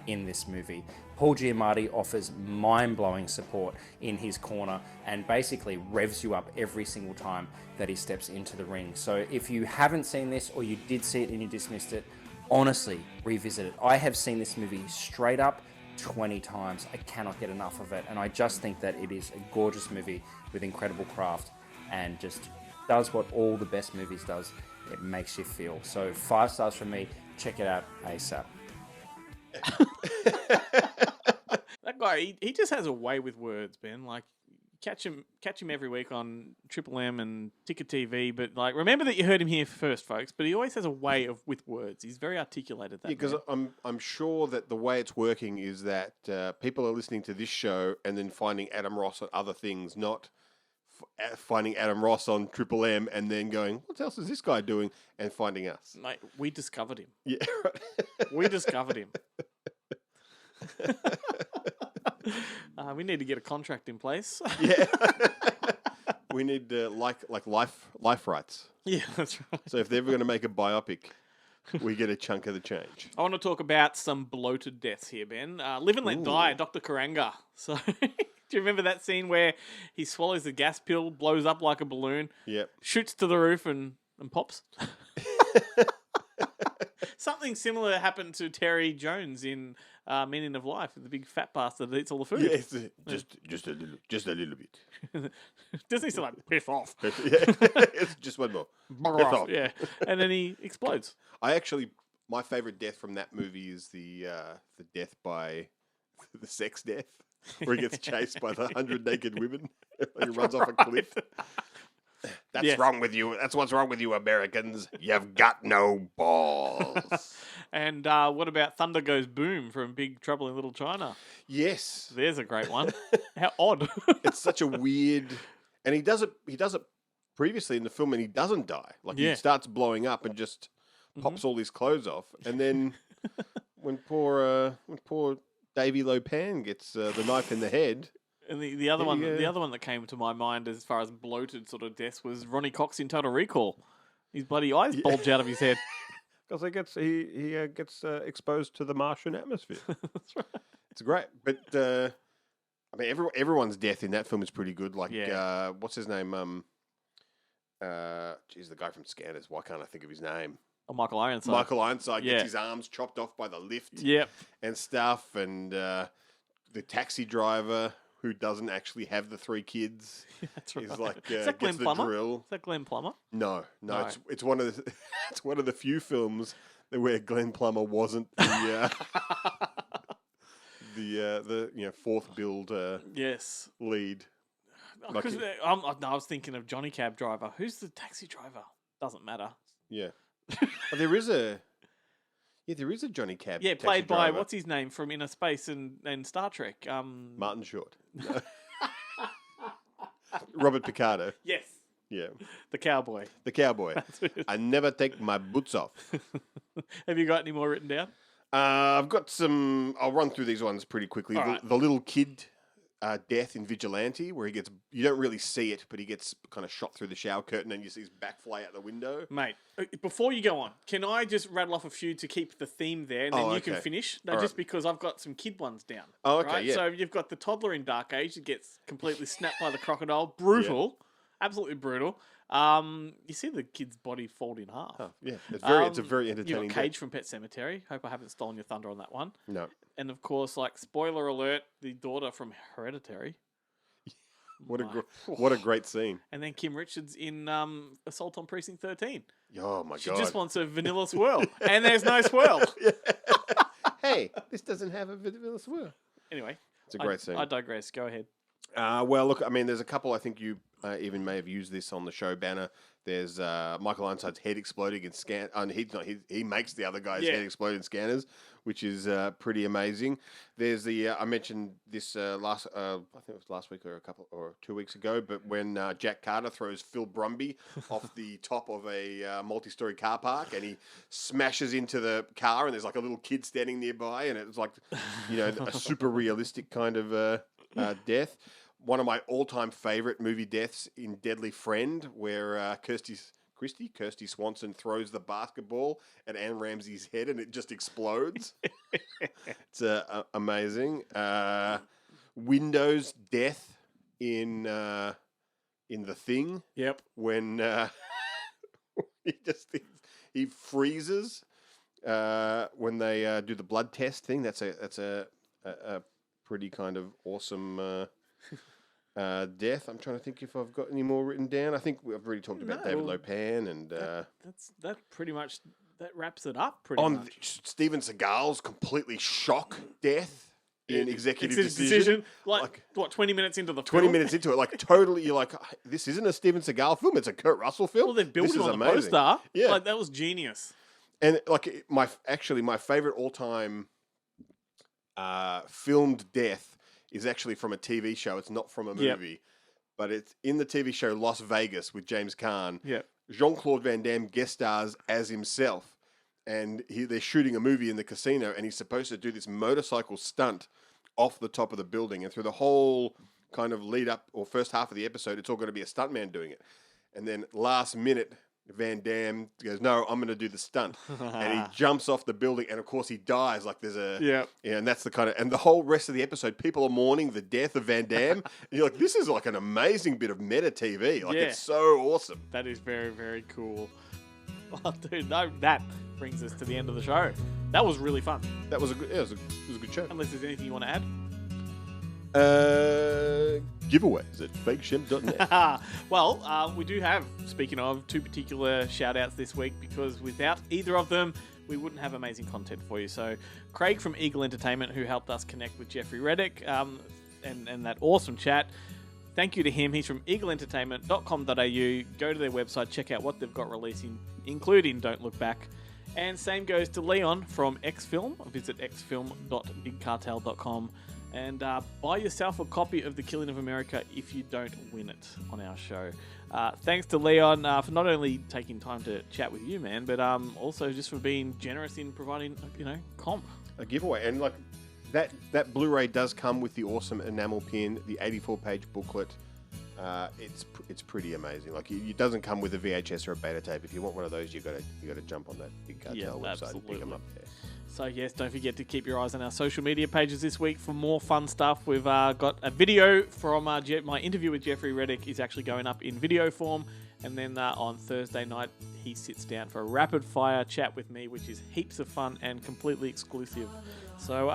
in this movie. Paul Giamatti offers mind-blowing support in his corner and basically revs you up every single time that he steps into the ring. So if you haven't seen this, or you did see it and you dismissed it, honestly, revisit it. I have seen this movie straight up 20 times. I cannot get enough of it, and I just think that it is a gorgeous movie with incredible craft and just does what all the best movies does. It makes you feel. So 5 stars from me. Check it out ASAP. That guy, he just has a way with words, Ben. Like, catch him every week on Triple M and Ticker TV. But remember that you heard him here first, folks. But he always has a way with words. He's very articulated. That because I'm sure that the way it's working is that people are listening to this show and then finding Adam Ross on other things, not finding Adam Ross on Triple M and then going, what else is this guy doing? And finding us. Mate, we discovered him. Yeah, right. We discovered him. We need to get a contract in place. Yeah. We need life rights. Yeah, that's right. So if they're ever going to make a biopic, we get a chunk of the change. I want to talk about some bloated deaths here, Ben. Live and Let Die, Dr. Karanga. So, do you remember that scene where he swallows the gas pill, blows up like a balloon, shoots to the roof and pops? Something similar happened to Terry Jones in Meaning of Life, the big fat bastard that eats all the food. Yeah, just a little bit. Doesn't he say like, piss off? Yeah, it's just one more. Piss off. Yeah, and then he explodes. My favorite death from that movie is the death by the sex death, where he gets chased by the 100 naked women. He runs off a cliff. That's wrong with you. That's what's wrong with you, Americans. You've got no balls. And what about Thunder Goes Boom from Big Trouble in Little China? Yes, there's a great one. How odd! It's such a weird, and he does it. He does it previously in the film, and he doesn't die. Like he starts blowing up and just pops all his clothes off, and then when poor Davy Lopan gets the knife in the head. And the other one, the other one that came to my mind as far as bloated sort of deaths was Ronnie Cox in Total Recall. His bloody eyes bulge out of his head because he gets exposed to the Martian atmosphere. That's right. It's great, but I mean everyone's death in that film is pretty good. Like what's his name? The guy from Scanners. Why can't I think of his name? Oh, Michael Ironside. Michael Ironside gets his arms chopped off by the lift. And stuff, and the taxi driver who doesn't actually have the 3 kids. That's right. He's like is that Glenn Plummer? Drill. Is that Glenn Plummer? No. It's one of the it's one of the few films where Glenn Plummer wasn't the fourth build lead. Because I was thinking of Johnny Cab Driver. Who's the taxi driver? Doesn't matter. Yeah. There is a Johnny Cab. Yeah, played by what's his name from Inner Space and Star Trek. Martin Short. No. Robert Picardo. Yes. Yeah. The cowboy. The cowboy. I never take my boots off. Have you got any more written down? I've got some. I'll run through these ones pretty quickly. The little kid death in Vigilante, where you don't really see it, but he gets kind of shot through the shower curtain and you see his back fly out the window. Mate, before you go on, can I just rattle off a few to keep the theme there and then you can finish? No, just because I've got some kid ones down. Oh, okay, right? yeah. So you've got the toddler in Dark Age that gets completely snapped by the crocodile. Brutal. Absolutely brutal. You see the kid's body fold in half. Oh, yeah, it's a very entertaining. You've got Cage from Pet Sematary. Hope I haven't stolen your thunder on that one. No. And of course, like spoiler alert, the daughter from Hereditary. What a great scene. And then Kim Richards in Assault on Precinct 13. Oh my god! She just wants a vanilla swirl, and there's no swirl. Hey, this doesn't have a vanilla swirl. Anyway, it's a great scene. I digress. Go ahead. Well, look, I mean, there's a couple. I think you even may have used this on the show banner. There's Michael Ironside's head exploding in scan. And he makes the other guy's head explode in Scanners, which is pretty amazing. There's the I mentioned this last I think it was last week or 2 weeks ago, but when Jack Carter throws Phil Brumby off the top of a multi-story car park and he smashes into the car and there's like a little kid standing nearby and it's like a super realistic kind of death. One of my all-time favorite movie deaths in Deadly Friend, where Kirsty Swanson throws the basketball at Anne Ramsey's head and it just explodes. It's amazing. Window's death in The Thing. Yep. When he freezes when they do the blood test thing. That's a pretty kind of awesome. Death. I'm trying to think if I've got any more written down. I think I've already talked about David Lopan and that pretty much wraps it up. Pretty much. Steven Seagal's completely shock death in Executive Decision. Like what? 20 minutes into the 20 film? minutes into it, like totally. You're like, this isn't a Steven Seagal film. It's a Kurt Russell film. Well, they've built this him is on the amazing. poster. Yeah, like that was genius. And like my favorite all time filmed death is actually from a TV show. It's not from a movie, but it's in the TV show Las Vegas with James Caan. Yeah, Jean-Claude Van Damme guest stars as himself, and they're shooting a movie in the casino, and he's supposed to do this motorcycle stunt off the top of the building, and through the whole kind of lead up or first half of the episode, it's all going to be a stuntman doing it, and then last minute Van Damme goes, no, I'm going to do the stunt. And he jumps off the building, and of course he dies. Like there's a... Yeah. Yeah, and that's the kind of... And the whole rest of the episode, people are mourning the death of Van Damme. And you're like, this is like an amazing bit of meta TV. Like, it's so awesome. That is very, very cool. Oh, dude, no, that brings us to the end of the show. That was really fun. That was a good... Yeah, it was a good show. Unless there's anything you want to add? Giveaways at fakeshemp.net. Well, we do have, speaking of, 2 particular shout outs this week, because without either of them, we wouldn't have amazing content for you. So Craig from Eagle Entertainment, who helped us connect with Jeffrey Reddick and that awesome chat. Thank you to him. He's from eagleentertainment.com.au. Go to their website, check out what they've got releasing, including Don't Look Back. And same goes to Leon from ExFilm. Visit exfilm.bigcartel.com. And buy yourself a copy of The Killing of America if you don't win it on our show. Thanks to Leon for not only taking time to chat with you, man, but also just for being generous in providing, comp. A giveaway. And like that Blu-ray does come with the awesome enamel pin, the 84-page booklet. It's pretty amazing. Like it doesn't come with a VHS or a beta tape. If you want one of those, you got to jump on that Big Cartel website and pick them up there. So yes, don't forget to keep your eyes on our social media pages this week for more fun stuff. We've got a video from my interview with Jeffrey Reddick is actually going up in video form. And then on Thursday night, he sits down for a rapid fire chat with me, which is heaps of fun and completely exclusive. So,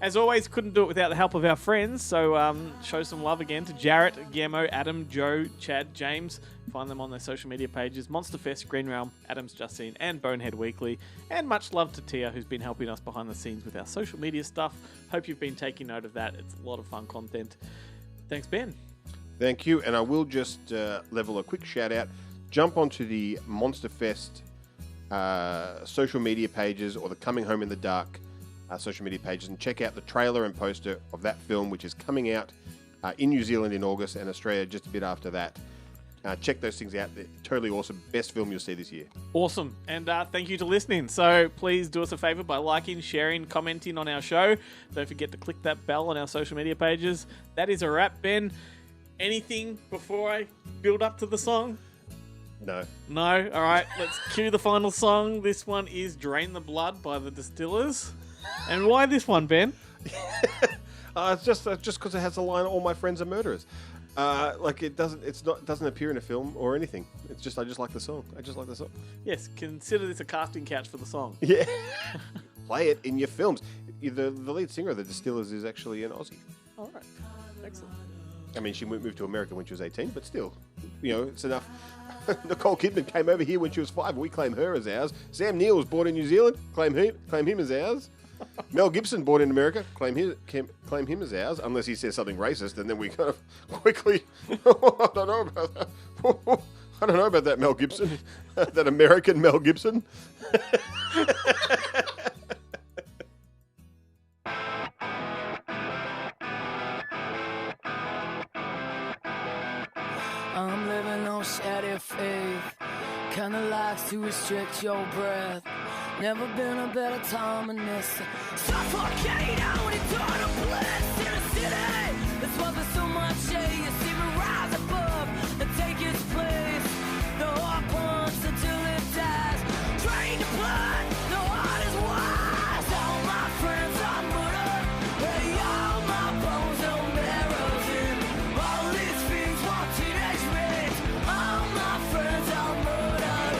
as always, couldn't do it without the help of our friends. So, show some love again to Jarret, Guillermo, Adam, Joe, Chad, James. Find them on their social media pages. Monster Fest, Green Realm, Adam's Justine, and Bonehead Weekly. And much love to Tia, who's been helping us behind the scenes with our social media stuff. Hope you've been taking note of that. It's a lot of fun content. Thanks, Ben. Thank you. And I will just level a quick shout out. Jump onto the Monster Fest social media pages or the Coming Home in the Dark social media pages and check out the trailer and poster of that film, which is coming out in New Zealand in August and Australia just a bit after that. Check those things out. They're totally awesome. Best film you'll see this year. Awesome. And thank you to listening. So please do us a favor by liking, sharing, commenting on our show. Don't forget to click that bell on our social media pages. That is a wrap, Ben. Anything before I build up to the song? No. No? All right. Let's cue the final song. This one is Drain the Blood by the Distillers. And why this one, Ben? It's just because it has a line, all my friends are murderers. It doesn't appear in a film or anything. It's just I just like the song. Yes, consider this a casting couch for the song. Yeah. Play it in your films. The lead singer of the Distillers is actually an Aussie. All right. Excellent. I mean, she moved to America when she was 18, but still, it's enough. Nicole Kidman came over here when she was 5. We claim her as ours. Sam Neill was born in New Zealand. Claim him as ours. Mel Gibson, born in America. Claim him as ours, unless he says something racist, and then we kind of quickly. I don't know about that. I don't know about that, Mel Gibson. That American Mel Gibson. I'm living on shady faith, kinda likes to restrict your breath. Never been a better time than this. Suffocate out eternal bliss in a city. That's why there's so much shade. You see me rise above and take its place. The heart pumps until it dies. Drain the blood, the heart is wise. All my friends are murdered. Hey, all my bones are marrows in. All these fiends want teenage rage. All my friends are murdered.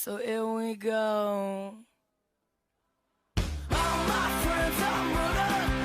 So here we go. All my friends are murdered.